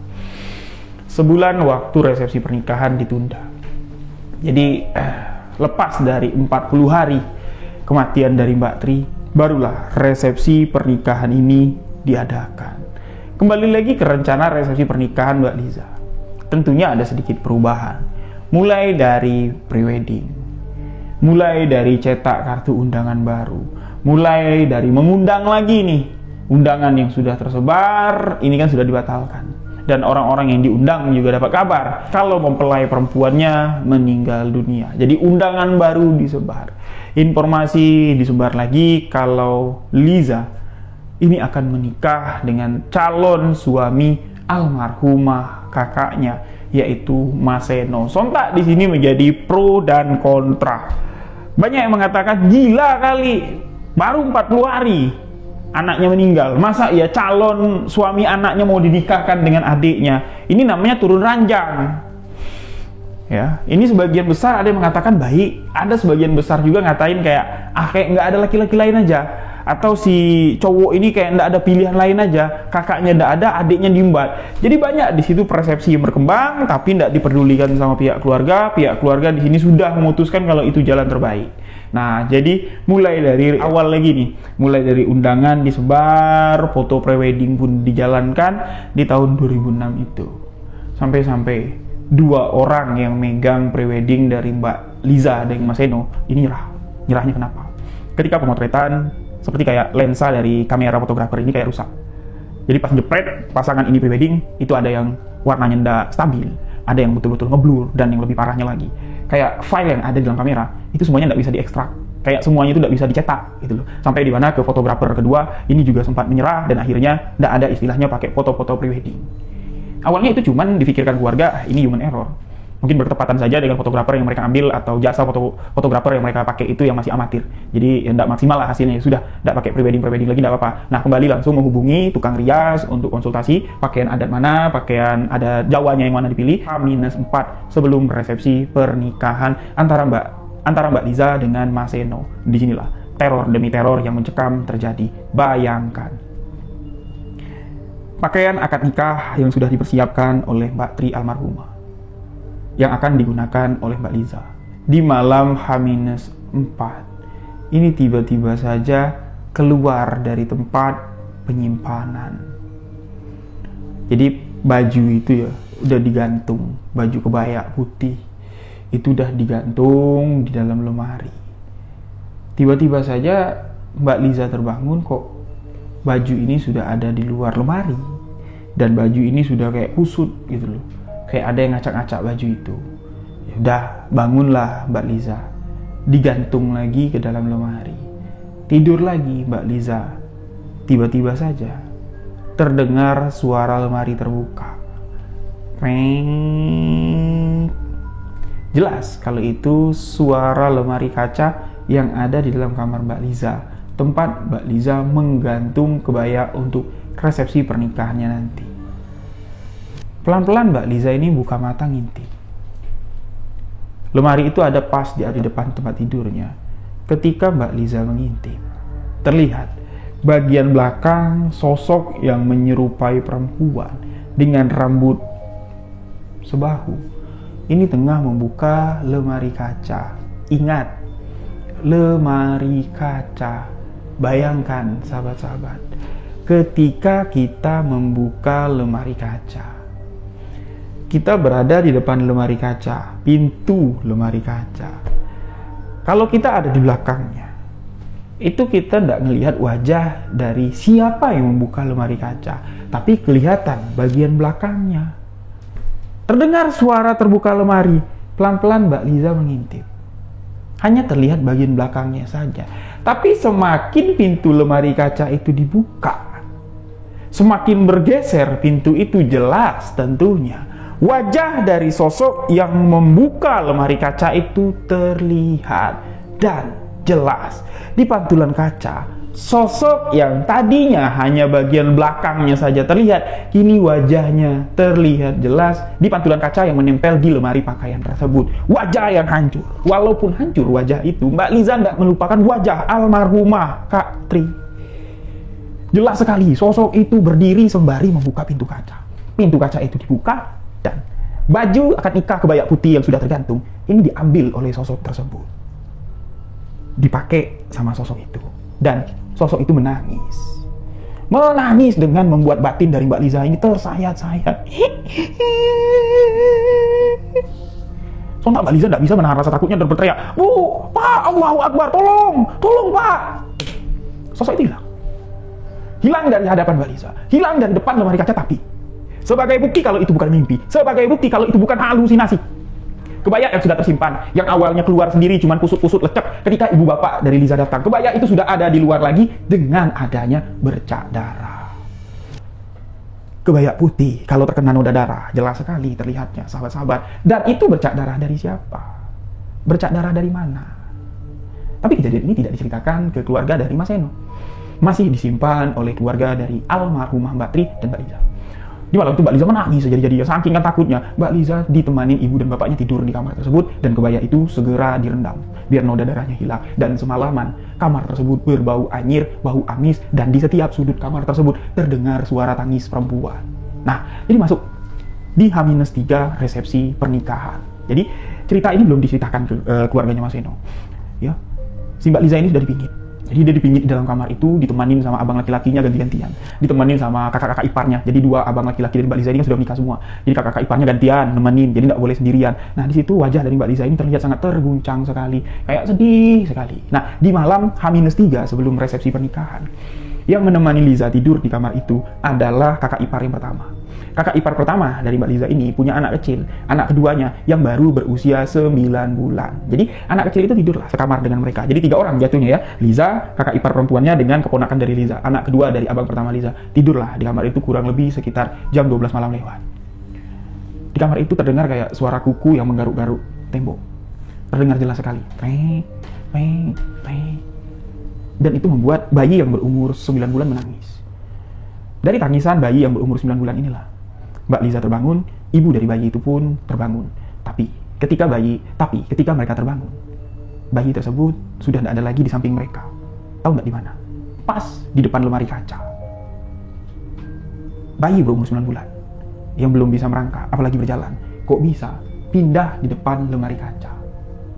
Sebulan waktu resepsi pernikahan ditunda. Jadi lepas dari 40 hari kematian dari Mbak Tri, barulah resepsi pernikahan ini diadakan. Kembali lagi ke rencana resepsi pernikahan Mbak Liza. Tentunya ada sedikit perubahan. Mulai dari prewedding, mulai dari cetak kartu undangan baru, mulai dari mengundang lagi nih. Undangan yang sudah tersebar, ini kan sudah dibatalkan. Dan orang-orang yang diundang juga dapat kabar kalau mempelai perempuannya meninggal dunia. Jadi undangan baru disebar. Informasi disebar lagi kalau Liza ini akan menikah dengan calon suami almarhumah kakaknya, yaitu Mas Seno. Sontak di sini menjadi pro dan kontra. Banyak yang mengatakan gila kali, baru 40 hari anaknya meninggal, masa ya calon suami anaknya mau dinikahkan dengan adiknya? Ini namanya turun ranjang. Ya, ini sebagian besar ada yang mengatakan baik, ada sebagian besar juga ngatain kayak kayak nggak ada laki-laki lain aja, atau si cowok ini kayak nggak ada pilihan lain aja, kakaknya nggak ada, adiknya diembat. Jadi banyak di situ persepsi yang berkembang, tapi nggak diperdulikan sama pihak keluarga. Pihak keluarga di sini sudah memutuskan kalau itu jalan terbaik. Nah, jadi mulai dari awal lagi nih, mulai dari undangan disebar, foto prewedding pun dijalankan di tahun 2006 itu. Sampai-sampai 2 orang yang megang prewedding dari Mbak Liza dan Mas Seno ini nyerah. Nyerahnya kenapa? Ketika pemotretan, seperti kayak lensa dari kamera fotografer ini kayak rusak. Jadi pas jepret pasangan ini prewedding, itu ada yang warnanya ndak stabil, ada yang betul-betul ngeblur, dan yang lebih parahnya lagi, kayak file yang ada di dalam kamera itu semuanya nggak bisa diekstrak, kayak semuanya itu nggak bisa dicetak gitu loh. Sampai di mana ke fotografer kedua ini juga sempat menyerah dan akhirnya nggak ada istilahnya pakai foto-foto prewedding. Awalnya itu cuman difikirkan keluarga ini human error, mungkin bertepatan saja dengan fotografer yang mereka ambil atau jasa fotografer yang mereka pakai itu yang masih amatir, jadi ya nggak maksimal lah hasilnya, sudah nggak pakai prewedding lagi nggak apa-apa. Nah, kembali langsung menghubungi tukang rias untuk konsultasi pakaian adat mana, pakaian adat Jawanya yang mana dipilih. H-4 sebelum resepsi pernikahan antara Mbak Liza dengan Mas Seno. Disinilah teror demi teror yang mencekam terjadi. Bayangkan pakaian akad nikah yang sudah dipersiapkan oleh Mbak Tri almarhumah yang akan digunakan oleh Mbak Liza di malam H-4 ini tiba-tiba saja keluar dari tempat penyimpanan. Jadi baju itu ya udah digantung, baju kebaya putih itu udah digantung di dalam lemari. Tiba-tiba saja Mbak Liza terbangun, kok baju ini sudah ada di luar lemari, dan baju ini sudah kayak kusut gitu loh, kayak ada yang ngacak-ngacak baju itu. Ya udah, bangunlah Mbak Liza, digantung lagi ke dalam lemari, tidur lagi Mbak Liza. Tiba-tiba saja terdengar suara lemari terbuka. Reng. Jelas kalau itu suara lemari kaca yang ada di dalam kamar Mbak Liza, tempat Mbak Liza menggantung kebaya untuk resepsi pernikahannya nanti. Pelan-pelan Mbak Liza ini buka mata ngintip. Lemari itu ada pas di depan tempat tidurnya. Ketika Mbak Liza mengintip, terlihat bagian belakang sosok yang menyerupai perempuan dengan rambut sebahu. Ini tengah membuka lemari kaca. Ingat, lemari kaca. Bayangkan sahabat-sahabat, ketika kita membuka lemari kaca, kita berada di depan lemari kaca, pintu lemari kaca. Kalau kita ada di belakangnya, itu kita tidak melihat wajah dari siapa yang membuka lemari kaca, tapi kelihatan bagian belakangnya. Terdengar suara terbuka lemari, pelan-pelan Mbak Liza mengintip. Hanya terlihat bagian belakangnya saja. Tapi semakin pintu lemari kaca itu dibuka, semakin bergeser pintu itu, jelas tentunya wajah dari sosok yang membuka lemari kaca itu terlihat dan jelas. Di pantulan kaca, sosok yang tadinya hanya bagian belakangnya saja terlihat, kini wajahnya terlihat jelas di pantulan kaca yang menempel di lemari pakaian tersebut. Wajah yang hancur. Walaupun hancur wajah itu, Mbak Liza tidak melupakan wajah almarhumah Kak Tri. Jelas sekali, sosok itu berdiri sembari membuka pintu kaca. Pintu kaca itu dibuka, dan baju akad nikah kebaya putih yang sudah tergantung ini diambil oleh sosok tersebut, dipakai sama sosok itu, dan sosok itu menangis dengan membuat batin dari Mbak Liza ini tersayat-sayat. Soalnya Mbak Liza tidak bisa menahan rasa takutnya dan berteriak, "Bu, Pak, Allahu Akbar, tolong Pak!" Sosok itu hilang dari hadapan Mbak Liza, hilang dari depan lemari kaca. Tapi sebagai bukti kalau itu bukan mimpi, sebagai bukti kalau itu bukan halusinasi, kebaya yang sudah tersimpan, yang awalnya keluar sendiri cuman kusut-kusut lecek, ketika ibu bapak dari Liza datang, kebaya itu sudah ada di luar lagi dengan adanya bercak darah. Kebaya putih kalau terkena noda darah, jelas sekali terlihatnya sahabat-sahabat. Dan itu bercak darah dari siapa? Bercak darah dari mana? Tapi kejadian ini tidak diceritakan ke keluarga dari Mas Eno. Masih disimpan oleh keluarga dari almarhumah Mbak Tri dan Mbak Liza. Di malam itu Mbak Liza menangis sejadi-jadinya, saking kan takutnya. Mbak Liza ditemanin ibu dan bapaknya tidur di kamar tersebut, dan kebaya itu segera direndam biar noda darahnya hilang. Dan semalaman kamar tersebut berbau anyir, bau amis, dan di setiap sudut kamar tersebut terdengar suara tangis perempuan. Nah, jadi masuk di H-3 resepsi pernikahan. Jadi cerita ini belum diceritakan ke keluarganya Mas Eno. Ya, si Mbak Liza ini sudah dipingit. Jadi dia dipingit di dalam kamar itu, ditemanin sama abang laki-lakinya ganti-gantian. Ditemanin sama kakak-kakak iparnya. Jadi dua abang laki-laki dari Mbak Liza ini kan sudah menikah semua. Jadi kakak-kakak iparnya gantian, nemenin. Jadi tidak boleh sendirian. Nah, di situ wajah dari Mbak Liza ini terlihat sangat terguncang sekali. Kayak sedih sekali. Nah, di malam H-3 sebelum resepsi pernikahan, yang menemani Liza tidur di kamar itu adalah kakak ipar yang pertama. Kakak ipar pertama dari Mbak Liza ini punya anak kecil, anak keduanya yang baru berusia 9 bulan. Jadi anak kecil itu tidurlah sekamar dengan mereka. Jadi 3 orang jatuhnya ya, Liza, kakak ipar perempuannya dengan keponakan dari Liza, anak kedua dari abang pertama Liza. Tidurlah di kamar itu kurang lebih sekitar jam 12 malam lewat. Di kamar itu terdengar kayak suara kuku yang menggaruk-garuk tembok. Terdengar jelas sekali. Dan itu membuat bayi yang berumur 9 bulan menangis. Dari tangisan bayi yang berumur 9 bulan inilah Mbak Liza terbangun, ibu dari bayi itu pun terbangun. Tapi ketika mereka terbangun, bayi tersebut sudah tidak ada lagi di samping mereka. Tahu nggak di mana? Pas di depan lemari kaca. Bayi berumur 9 bulan yang belum bisa merangkak, apalagi berjalan, kok bisa pindah di depan lemari kaca.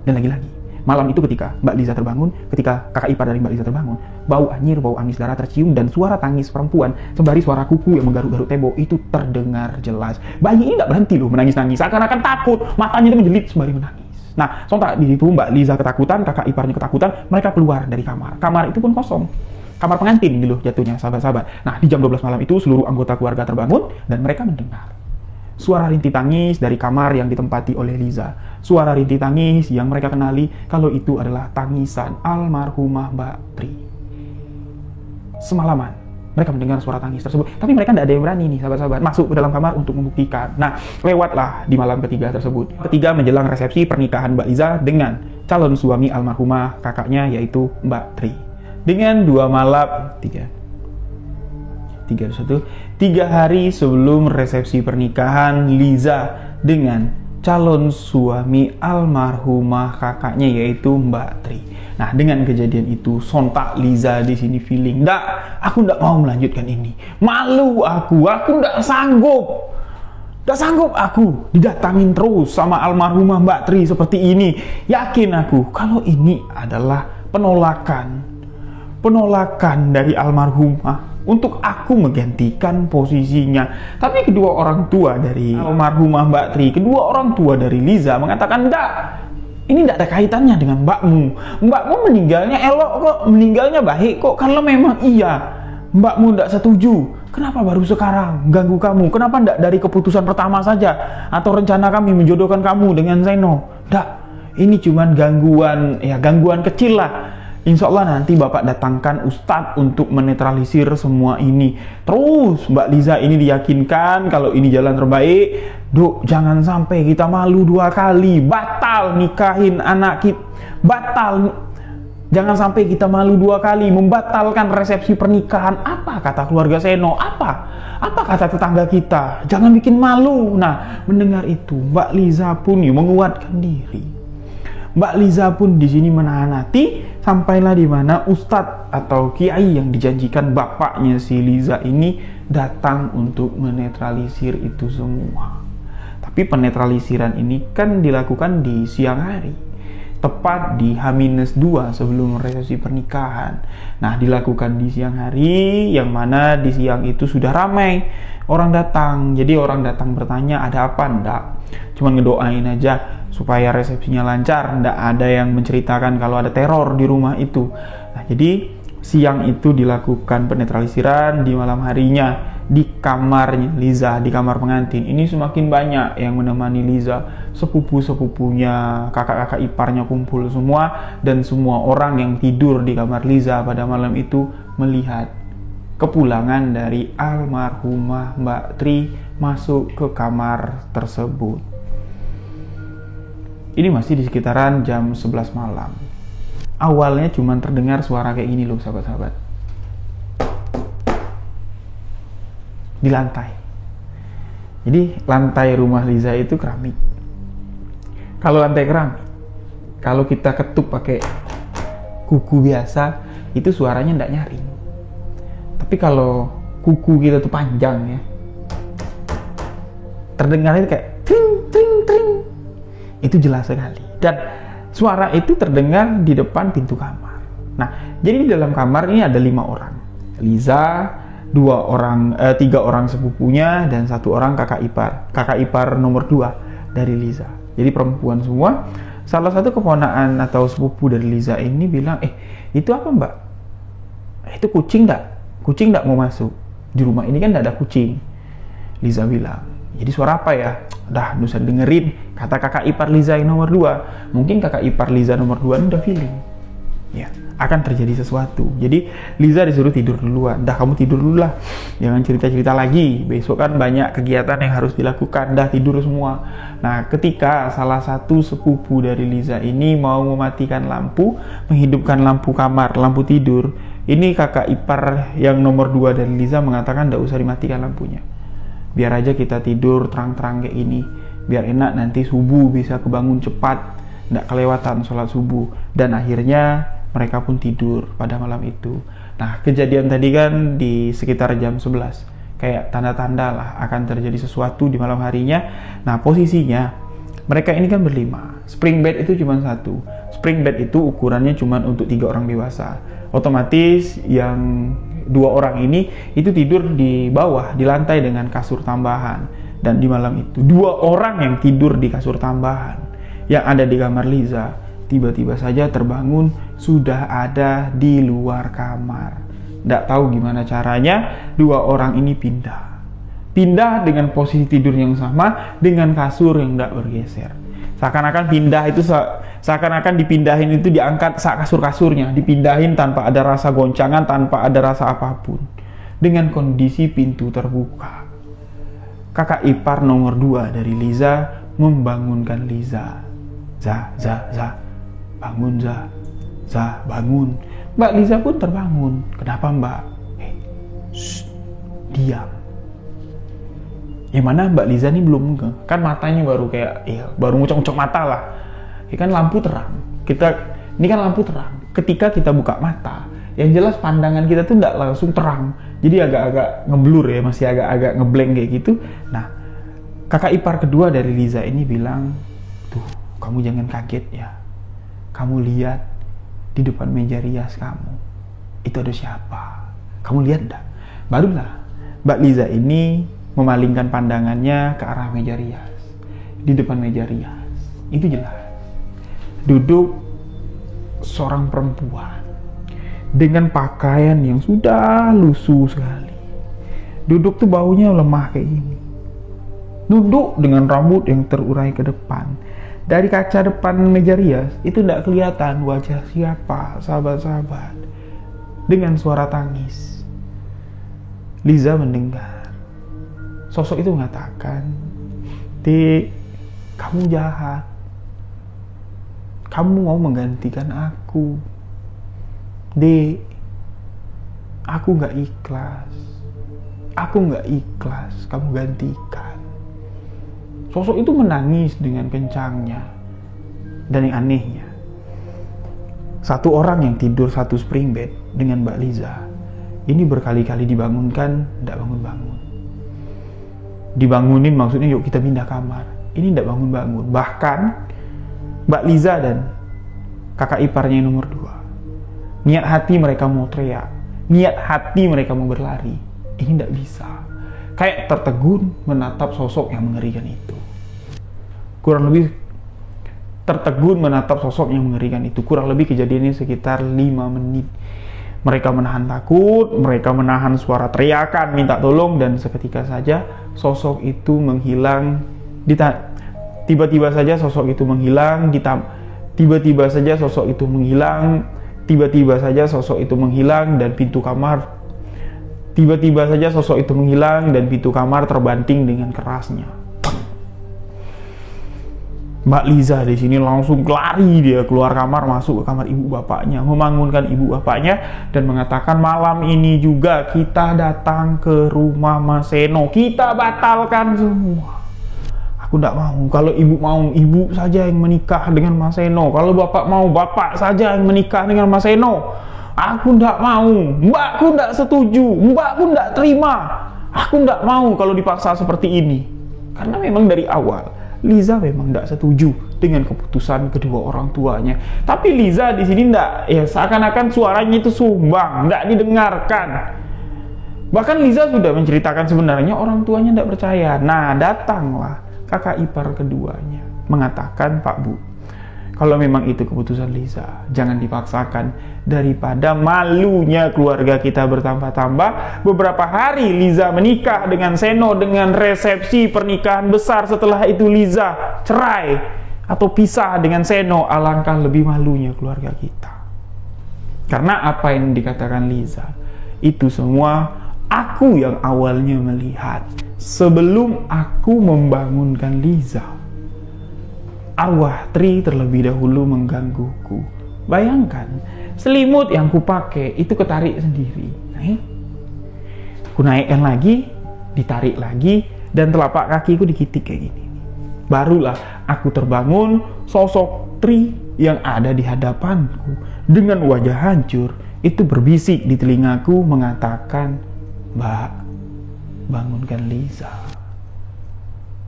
Dan lagi-lagi, malam itu ketika Mbak Liza terbangun, ketika kakak ipar dari Mbak Liza terbangun, bau anyir, bau amis darah tercium, dan suara tangis perempuan sembari suara kuku yang menggaruk-garuk tembok itu terdengar jelas. Bayi ini nggak berhenti loh menangis-nangis, seakan-akan takut, matanya itu menjelit sembari menangis. Nah, sontak di situ Mbak Liza ketakutan, kakak iparnya ketakutan, mereka keluar dari kamar. Kamar itu pun kosong. Kamar pengantin gitu loh jatuhnya, sahabat-sahabat. Nah, di jam 12 malam itu seluruh anggota keluarga terbangun dan mereka mendengar suara rintih tangis dari kamar yang ditempati oleh Liza. Suara rintih tangis yang mereka kenali kalau itu adalah tangisan almarhumah Mbak Tri. Semalaman mereka mendengar suara tangis tersebut. Tapi mereka tidak ada yang berani nih, sahabat-sahabat, masuk ke dalam kamar untuk membuktikan. Nah, lewatlah di malam ketiga tersebut. Ketiga menjelang resepsi pernikahan Mbak Liza dengan calon suami almarhumah kakaknya, yaitu Mbak Tri. Dengan 3 hari sebelum resepsi pernikahan Liza dengan calon suami almarhumah kakaknya, yaitu Mbak Tri. Nah, dengan kejadian itu sontak Liza di sini feeling, aku ndak mau melanjutkan ini. Malu aku ndak sanggup. Ndak sanggup aku didatangin terus sama almarhumah Mbak Tri seperti ini. Yakin aku kalau ini adalah penolakan dari almarhumah untuk aku menggantikan posisinya. Tapi kedua orang tua dari almarhumah Mbak Tri, kedua orang tua dari Liza mengatakan, enggak, ini tidak ada kaitannya dengan mbakmu. Mbakmu meninggalnya elok kok, meninggalnya baik kok. Kalau memang iya, mbakmu tidak setuju, kenapa baru sekarang ganggu kamu? Kenapa tidak dari keputusan pertama saja? Atau rencana kami menjodohkan kamu dengan Zaino? Tidak, ini cuma gangguan kecil lah. Insya Allah nanti Bapak datangkan Ustadz untuk menetralisir semua ini. Terus Mbak Liza ini diyakinkan kalau ini jalan terbaik. Duk, jangan sampai kita malu 2 kali. Batal nikahin anak kita. Batal. Jangan sampai kita malu 2 kali. Membatalkan resepsi pernikahan. Apa kata keluarga Seno? Apa kata tetangga kita? Jangan bikin malu. Nah, mendengar itu Mbak Liza pun menguatkan diri. Mbak Liza pun di sini menahan hati, sampailah di mana Ustadz atau Kiai yang dijanjikan bapaknya si Liza ini datang untuk menetralisir itu semua. Tapi penetralisiran ini kan dilakukan di siang hari, tepat di H-2 sebelum resepsi pernikahan. Nah, dilakukan di siang hari, yang mana di siang itu sudah ramai orang datang. Jadi orang datang bertanya, ada apa? Enggak, cuma ngedoain aja supaya resepsinya lancar. Nggak ada yang menceritakan kalau ada teror di rumah itu. Nah, jadi siang itu dilakukan penetralisiran. Di malam harinya di kamarnya Liza, di kamar pengantin ini semakin banyak yang menemani Liza. Sepupu-sepupunya, kakak-kakak iparnya kumpul semua, dan semua orang yang tidur di kamar Liza pada malam itu melihat kepulangan dari almarhumah Mbak Tri masuk ke kamar tersebut. Ini masih di sekitaran jam 11 malam. Awalnya cuma terdengar suara kayak gini loh, sahabat-sahabat. Di lantai. Jadi lantai rumah Liza itu keramik. Kalau lantai keramik, kalau kita ketuk pakai kuku biasa, itu suaranya ndak nyaring. Tapi kalau kuku kita tuh panjang ya, terdengarnya kayak tring tring tring. Itu jelas sekali, dan suara itu terdengar di depan pintu kamar. Nah, jadi di dalam kamar ini ada 5 orang. Liza, 3 orang sepupunya, dan 1 orang kakak ipar nomor 2 dari Liza. Jadi perempuan semua. Salah satu keponakan atau sepupu dari Liza ini bilang, itu apa mbak? Itu kucing enggak? Kucing enggak mau masuk? Di rumah ini kan enggak ada kucing. Liza bilang, jadi suara apa ya? Udah, usah dengerin kata kakak ipar Liza yang nomor 2. Mungkin kakak ipar Liza nomor 2 ini udah feeling, ya, akan terjadi sesuatu. Jadi Liza disuruh tidur duluan. Dah, kamu tidur dulu lah, jangan cerita-cerita lagi. Besok kan banyak kegiatan yang harus dilakukan. Dah, tidur semua. Nah, ketika salah satu sepupu dari Liza ini mau mematikan lampu, menghidupkan lampu kamar, lampu tidur, ini kakak ipar yang nomor 2 dari Liza mengatakan nggak usah dimatikan lampunya. Biar aja kita tidur terang-terang kayak ini, biar enak nanti subuh bisa kebangun cepat, nggak kelewatan sholat subuh. Dan akhirnya mereka pun tidur pada malam itu. Nah, kejadian tadi kan di sekitar jam 11, kayak tanda-tanda lah akan terjadi sesuatu di malam harinya. Nah, posisinya mereka ini kan berlima, spring bed itu cuma 1. Spring bed itu ukurannya cuma untuk 3 orang dewasa. Otomatis yang 2 orang ini itu tidur di bawah, di lantai dengan kasur tambahan. Dan di malam itu 2 orang yang tidur di kasur tambahan yang ada di kamar Liza tiba-tiba saja terbangun sudah ada di luar kamar. Nggak tahu gimana caranya 2 orang ini pindah dengan posisi tidur yang sama, dengan kasur yang nggak bergeser. Seakan-akan pindah itu seakan-akan dipindahin itu, diangkat kasur-kasurnya, dipindahin tanpa ada rasa goncangan, tanpa ada rasa apapun. dengan kondisi pintu terbuka. Kakak ipar nomor 2 dari Liza membangunkan Liza. Za, bangun Za, bangun. Mbak Liza pun terbangun. Kenapa Mbak? Diam. Yang mana Mbak Liza ini belum kan matanya baru kayak baru ngucok-ngucok mata lah. Ya kan lampu terang. Ini kan lampu terang. Ketika kita buka mata, yang jelas pandangan kita tuh nggak langsung terang. Jadi agak-agak ngeblur ya, masih agak-agak ngeblank kayak gitu. Nah, kakak ipar kedua dari Liza ini bilang, "Tuh, kamu jangan kaget ya. Kamu lihat di depan meja rias kamu. Itu ada siapa? Kamu lihat enggak?" Barulah Mbak Liza ini memalingkan pandangannya ke arah meja rias. Di depan meja rias, itu jelas duduk seorang perempuan dengan pakaian yang sudah lusuh sekali. Duduk tuh baunya lemah kayak gini. Duduk dengan rambut yang terurai ke depan. Dari kaca depan meja rias itu tidak kelihatan wajah siapa, sahabat-sahabat. Dengan suara tangis, Liza mendengar sosok itu mengatakan, "Dik, kamu jahat. Kamu mau menggantikan aku. Dek, aku gak ikhlas. Aku gak ikhlas kamu gantikan." Sosok itu menangis dengan kencangnya. Dan yang anehnya, satu orang yang tidur satu spring bed dengan Mbak Liza ini berkali-kali dibangunkan, tidak bangun-bangun. Dibangunin maksudnya yuk kita pindah kamar. Ini tidak bangun-bangun. Bahkan Mbak Liza dan kakak iparnya yang nomor 2, niat hati mereka mau teriak, niat hati mereka mau berlari, ini tidak bisa. Kayak tertegun menatap sosok yang mengerikan itu. Kurang lebih tertegun menatap sosok yang mengerikan itu. Kurang lebih kejadiannya sekitar 5 menit. Mereka menahan takut, mereka menahan suara teriakan, minta tolong, dan seketika saja sosok itu menghilang. Tiba-tiba saja sosok itu menghilang, tiba-tiba saja sosok itu menghilang, tiba-tiba saja sosok itu menghilang, dan pintu kamar tiba-tiba saja sosok itu menghilang dan pintu kamar terbanting dengan kerasnya. Mbak Liza di sini langsung lari, dia keluar kamar, masuk ke kamar ibu bapaknya, membangunkan ibu bapaknya dan mengatakan, "Malam ini juga kita datang ke rumah Mas Seno, kita batalkan semua. Aku tidak mau. Kalau ibu mau, ibu saja yang menikah dengan Mas Seno. Kalau bapak mau, bapak saja yang menikah dengan Mas Seno. Aku tidak mau. Mbakku tidak setuju. Mbakku tidak terima. Aku tidak mau kalau dipaksa seperti ini." Karena memang dari awal Liza memang tidak setuju dengan keputusan kedua orang tuanya. Tapi Liza di sini tidak, ya seakan-akan suaranya itu sumbang, tidak didengarkan. Bahkan Liza sudah menceritakan sebenarnya orang tuanya tidak percaya. Nah, datanglah kakak ipar keduanya mengatakan, "Pak Bu, kalau memang itu keputusan Liza, jangan dipaksakan. Daripada malunya keluarga kita bertambah-tambah, beberapa hari Liza menikah dengan Seno dengan resepsi pernikahan besar. Setelah itu Liza cerai atau pisah dengan Seno, alangkah lebih malunya keluarga kita." Karena apa yang dikatakan Liza, itu semua aku yang awalnya melihat. Sebelum aku membangunkan Liza, arwah Tri terlebih dahulu menggangguku. Bayangkan, selimut yang kupakai itu ketarik sendiri. Ku naikkan lagi, ditarik lagi, dan telapak kakiku dikitik kayak gini. Barulah aku terbangun, sosok Tri yang ada di hadapanku dengan wajah hancur itu berbisik di telingaku mengatakan, "Mbak, bangunkan Liza.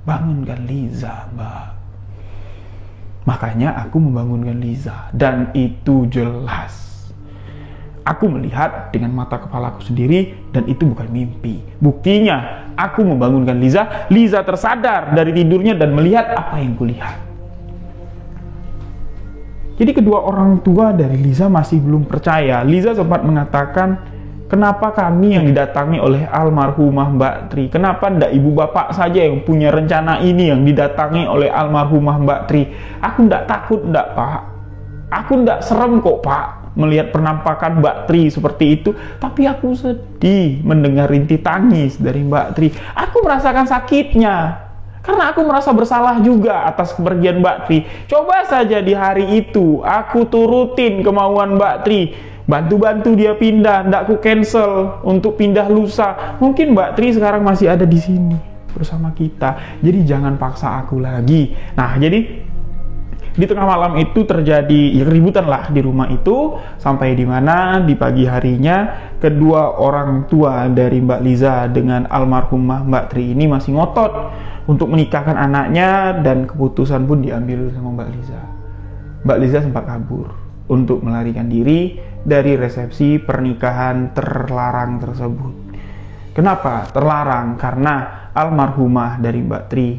Bangunkan Liza, Mbak." Makanya aku membangunkan Liza, dan itu jelas. Aku melihat dengan mata kepalaku sendiri, dan itu bukan mimpi. Buktinya, aku membangunkan Liza. Liza tersadar dari tidurnya dan melihat apa yang kulihat. Jadi kedua orang tua dari Liza masih belum percaya. Liza sempat mengatakan, "Kenapa kami yang didatangi oleh almarhumah Mbak Tri? Kenapa ndak ibu bapak saja yang punya rencana ini yang didatangi oleh almarhumah Mbak Tri? Aku ndak takut ndak Pak. Aku ndak serem kok Pak. melihat penampakan Mbak Tri seperti itu, tapi aku sedih mendengar rintik tangis dari Mbak Tri. Aku merasakan sakitnya, karena aku merasa bersalah juga atas kepergian Mbak Tri. Coba saja di hari itu aku turutin kemauan Mbak Tri, bantu-bantu dia pindah, ndak aku cancel untuk pindah lusa, mungkin Mbak Tri sekarang masih ada di sini bersama kita. Jadi jangan paksa aku lagi. Nah, jadi di tengah malam itu terjadi ya keributan lah di rumah itu, sampai di mana di pagi harinya kedua orang tua dari Mbak Liza dengan almarhumah Mbak Tri ini masih ngotot untuk menikahkan anaknya, dan keputusan pun diambil sama Mbak Liza. Mbak Liza sempat kabur untuk melarikan diri dari resepsi pernikahan terlarang tersebut. Kenapa terlarang? Karena almarhumah dari Mbak Tri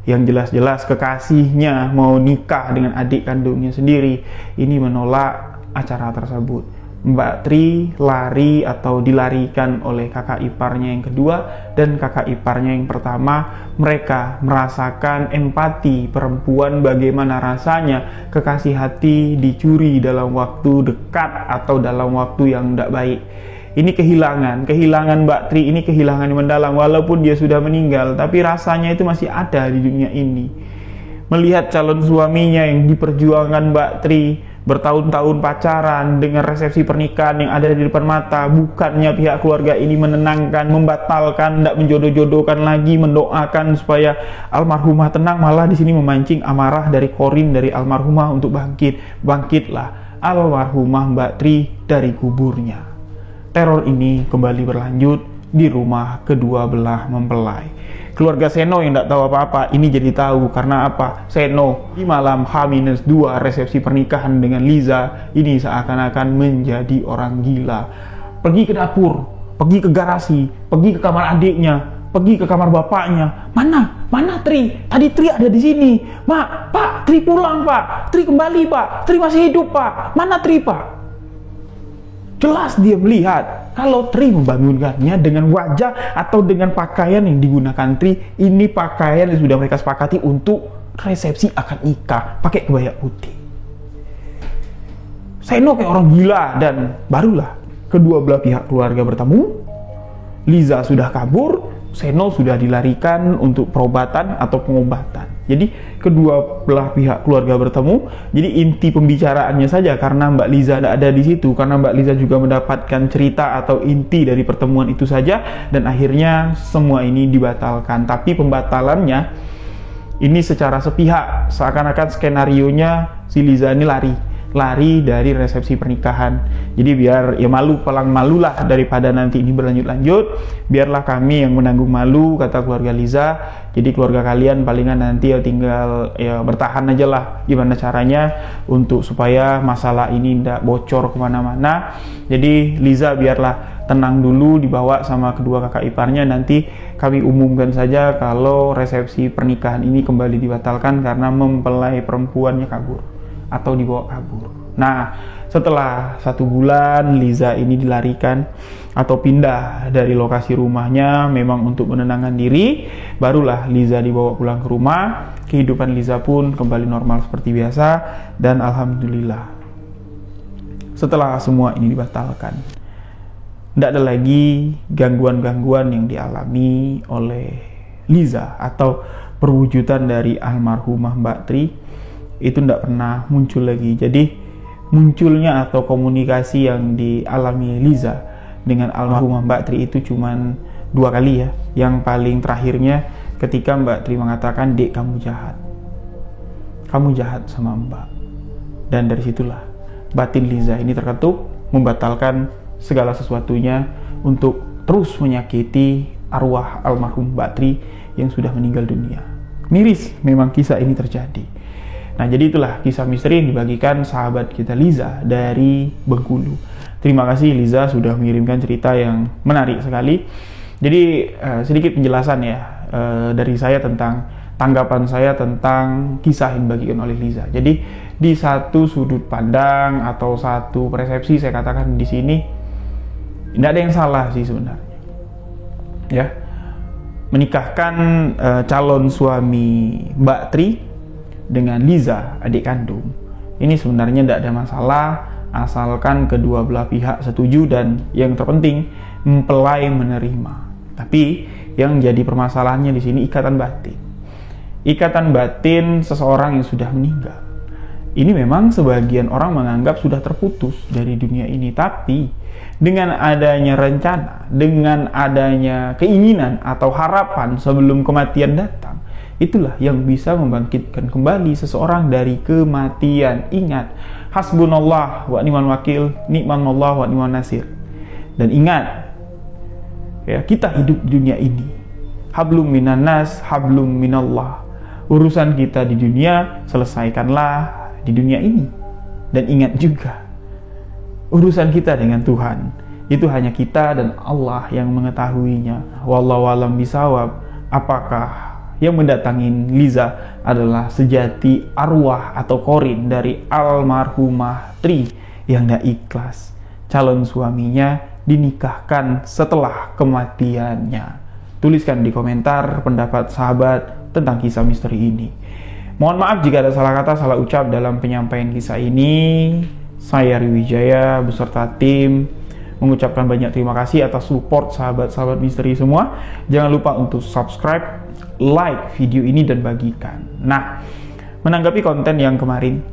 yang jelas-jelas kekasihnya mau nikah dengan adik kandungnya sendiri ini menolak acara tersebut. Mbak Tri lari atau dilarikan oleh kakak iparnya yang kedua dan kakak iparnya yang pertama. Mereka merasakan empati perempuan, bagaimana rasanya kekasih hati dicuri dalam waktu dekat atau dalam waktu yang tidak baik. Ini kehilangan Mbak Tri ini kehilangan yang mendalam. Walaupun dia sudah meninggal, tapi rasanya itu masih ada di dunia ini. Melihat calon suaminya yang diperjuangkan Mbak Tri bertahun-tahun pacaran dengan resepsi pernikahan yang ada di depan mata, bukannya pihak keluarga ini menenangkan, membatalkan, tidak menjodoh-jodohkan lagi, mendoakan supaya almarhumah tenang, malah di sini memancing amarah dari Korin, dari almarhumah untuk bangkit. Bangkitlah almarhumah Mbak Tri dari kuburnya. Teror ini kembali berlanjut di rumah kedua belah mempelai. Keluarga Seno yang tidak tahu apa-apa ini jadi tahu. Karena apa? Seno di malam H-2 resepsi pernikahan dengan Liza ini seakan-akan menjadi orang gila. Pergi ke dapur, pergi ke garasi, pergi ke kamar adiknya, pergi ke kamar bapaknya. Mana Tri? Tadi Tri ada di sini. Pak, Tri pulang Pak. Tri kembali Pak. Tri masih hidup Pak. Mana Tri Pak? Jelas dia melihat kalau Tri membangunkannya dengan wajah atau dengan pakaian yang digunakan Tri. Ini pakaian yang sudah mereka sepakati untuk resepsi akad nikah, pakai kebaya putih. Seno kayak orang gila, dan barulah kedua belah pihak keluarga bertemu. Liza sudah kabur, Seno sudah dilarikan untuk perobatan atau pengobatan. Jadi kedua belah pihak keluarga bertemu. Jadi inti pembicaraannya saja, karena Mbak Liza tidak ada di situ, karena Mbak Liza juga mendapatkan cerita atau inti dari pertemuan itu saja, dan akhirnya semua ini dibatalkan. Tapi pembatalannya ini secara sepihak, seakan-akan skenarionya si Liza ini lari dari resepsi pernikahan. Jadi biar ya palang malulah daripada nanti ini berlanjut-lanjut, biarlah kami yang menanggung malu, kata keluarga Liza. Jadi keluarga kalian palingan nanti ya tinggal ya bertahan aja lah, gimana caranya untuk supaya masalah ini tidak bocor kemana-mana. Jadi Liza biarlah tenang dulu, dibawa sama kedua kakak iparnya. Nanti kami umumkan saja kalau resepsi pernikahan ini kembali dibatalkan karena mempelai perempuannya kabur atau dibawa kabur. Nah, setelah 1 bulan Liza ini dilarikan atau pindah dari lokasi rumahnya memang untuk menenangkan diri, barulah Liza dibawa pulang ke rumah. Kehidupan Liza pun kembali normal seperti biasa, dan alhamdulillah setelah semua ini dibatalkan, tidak ada lagi gangguan-gangguan yang dialami oleh Liza atau perwujudan dari almarhumah Mbak Tri itu tidak pernah muncul lagi. Jadi munculnya atau komunikasi yang dialami Liza dengan almarhumah Mbak Tri itu cuman 2 kali ya. Yang paling terakhirnya ketika Mbak Tri mengatakan, "Dek, kamu jahat. Kamu jahat sama Mbak." Dan dari situlah batin Liza ini terketuk, membatalkan segala sesuatunya untuk terus menyakiti arwah almarhum Mbak Tri yang sudah meninggal dunia. Miris memang kisah ini terjadi. Nah, jadi itulah kisah misteri yang dibagikan sahabat kita Liza dari Bengkulu. Terima kasih Liza sudah mengirimkan cerita yang menarik sekali. Jadi sedikit penjelasan ya dari saya tentang tanggapan saya tentang kisah yang dibagikan oleh Liza. Jadi di satu sudut pandang atau satu persepsi saya katakan di sini tidak ada yang salah sih sebenarnya. Ya, menikahkan calon suami Mbak Tri dengan Liza, adik kandung, ini sebenarnya tidak ada masalah asalkan kedua belah pihak setuju dan yang terpenting mempelai menerima. Tapi yang jadi permasalahannya di sini ikatan batin. Ikatan batin seseorang yang sudah meninggal. Ini memang sebagian orang menganggap sudah terputus dari dunia ini, tapi dengan adanya rencana, dengan adanya keinginan atau harapan sebelum kematian datang, itulah yang bisa membangkitkan kembali seseorang dari kematian. Ingat, hasbunallah wa ni'mal wakil, ni'manallah wa ni'man nasir. Dan ingat, ya, kita hidup di dunia ini. Hablum minan nas, hablum minallah. Urusan kita di dunia selesaikanlah di dunia ini. Dan ingat juga, urusan kita dengan Tuhan itu hanya kita dan Allah yang mengetahuinya. Wallahu alam bisawab. Apakah yang mendatangin Liza adalah sejati arwah atau korin dari almarhumah Tri yang tidak ikhlas calon suaminya dinikahkan setelah kematiannya? Tuliskan di komentar pendapat sahabat tentang kisah misteri ini. Mohon maaf jika ada salah kata, salah ucap dalam penyampaian kisah ini. Saya Riwijaya beserta tim mengucapkan banyak terima kasih atas support sahabat-sahabat misteri semua. Jangan lupa untuk subscribe, like video ini dan bagikan. Nah, menanggapi konten yang kemarin,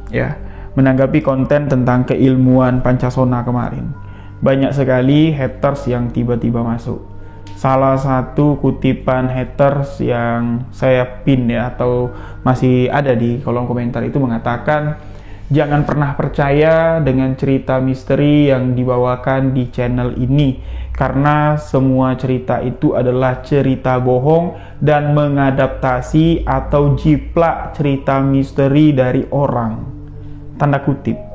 ya, menanggapi konten tentang keilmuan Pancasona kemarin, banyak sekali haters yang tiba-tiba masuk. Salah satu kutipan haters yang saya pin ya, atau masih ada di kolom komentar itu mengatakan, jangan pernah percaya dengan cerita misteri yang dibawakan di channel ini, karena semua cerita itu adalah cerita bohong dan mengadaptasi atau jiplak cerita misteri dari orang. Tanda kutip.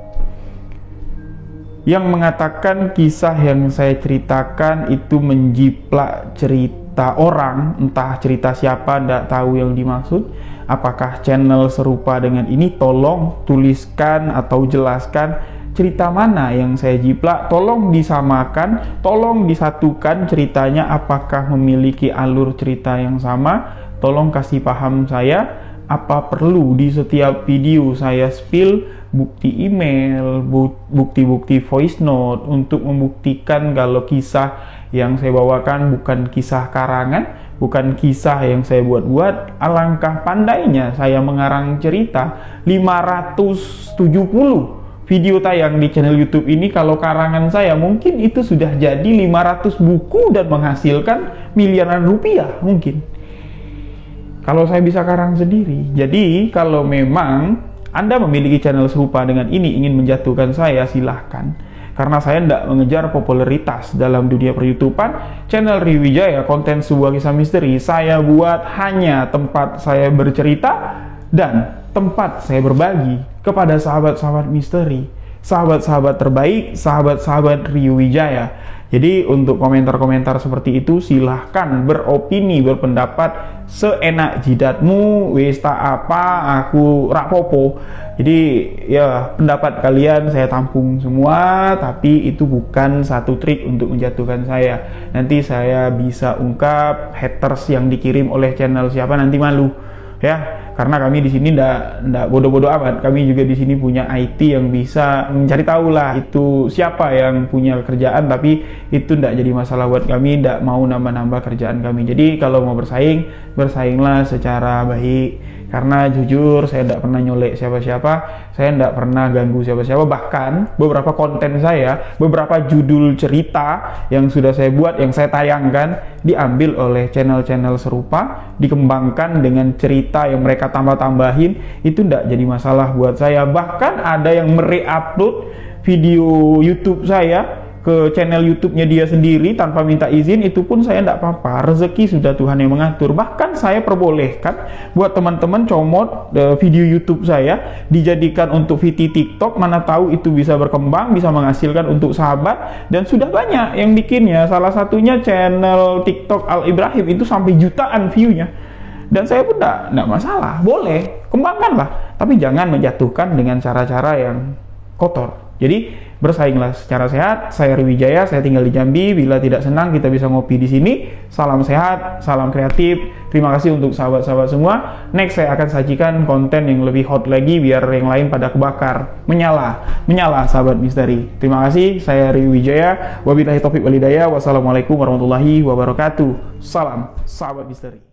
Yang mengatakan kisah yang saya ceritakan itu menjiplak cerita orang, entah cerita siapa, tidak tahu yang dimaksud. Apakah channel serupa dengan ini? Tolong tuliskan atau jelaskan cerita mana yang saya jiplak. Tolong disamakan, tolong disatukan ceritanya. Apakah memiliki alur cerita yang sama? Tolong kasih paham saya. Apa perlu di setiap video saya spill bukti email, bukti-bukti voice note untuk membuktikan kalau kisah yang saya bawakan bukan kisah karangan, bukan kisah yang saya buat-buat? Alangkah pandainya saya mengarang cerita 570 video tayang di channel YouTube ini. Kalau karangan saya mungkin itu sudah jadi 500 buku dan menghasilkan miliaran rupiah mungkin, kalau saya bisa karang sendiri. Jadi kalau memang Anda memiliki channel serupa dengan ini, ingin menjatuhkan saya, silahkan. Karena saya tidak mengejar popularitas dalam dunia per-YouTubean. Channel Riwijaya, konten sebuah kisah misteri, saya buat hanya tempat saya bercerita dan tempat saya berbagi kepada sahabat-sahabat misteri, sahabat-sahabat terbaik, sahabat-sahabat Riwijaya. Jadi untuk komentar-komentar seperti itu silahkan beropini, berpendapat seenak jidatmu, wis tak apa, aku rapopo. Jadi ya, pendapat kalian saya tampung semua, tapi itu bukan satu trik untuk menjatuhkan saya. Nanti saya bisa ungkap haters yang dikirim oleh channel siapa, nanti malu ya. Karena kami di sini ndak bodoh-bodoh amat. Kami juga di sini punya IT yang bisa mencari tahu lah itu siapa yang punya kerjaan, tapi itu ndak jadi masalah buat kami, ndak mau nambah-nambah kerjaan kami. Jadi kalau mau bersaing, bersainglah secara baik. Karena jujur saya ndak pernah nyolek siapa-siapa, saya ndak pernah ganggu siapa-siapa. Bahkan beberapa konten saya, beberapa judul cerita yang sudah saya buat, yang saya tayangkan, diambil oleh channel-channel serupa, dikembangkan dengan cerita yang mereka tambah-tambahin. Itu ndak jadi masalah buat saya. Bahkan ada yang mereupload video YouTube saya ke channel YouTube-nya dia sendiri tanpa minta izin, itu pun saya tidak apa-apa. Rezeki sudah Tuhan yang mengatur. Bahkan saya perbolehkan buat teman-teman comot video YouTube saya dijadikan untuk VT TikTok, mana tahu itu bisa berkembang, bisa menghasilkan untuk sahabat, dan sudah banyak yang bikinnya. Salah satunya channel TikTok Al Ibrahim itu sampai jutaan view-nya. Dan saya pun tidak masalah, boleh, kembangkanlah. Tapi jangan menjatuhkan dengan cara-cara yang kotor. Jadi bersainglah secara sehat. Saya Riwijaya, saya tinggal di Jambi. Bila tidak senang, kita bisa ngopi di sini. Salam sehat, salam kreatif. Terima kasih untuk sahabat-sahabat semua. Next saya akan sajikan konten yang lebih hot lagi biar yang lain pada kebakar. Menyala sahabat misteri. Terima kasih, saya Riwijaya. Wabillahi taufiq walhidayah. Wassalamualaikum warahmatullahi wabarakatuh. Salam sahabat misteri.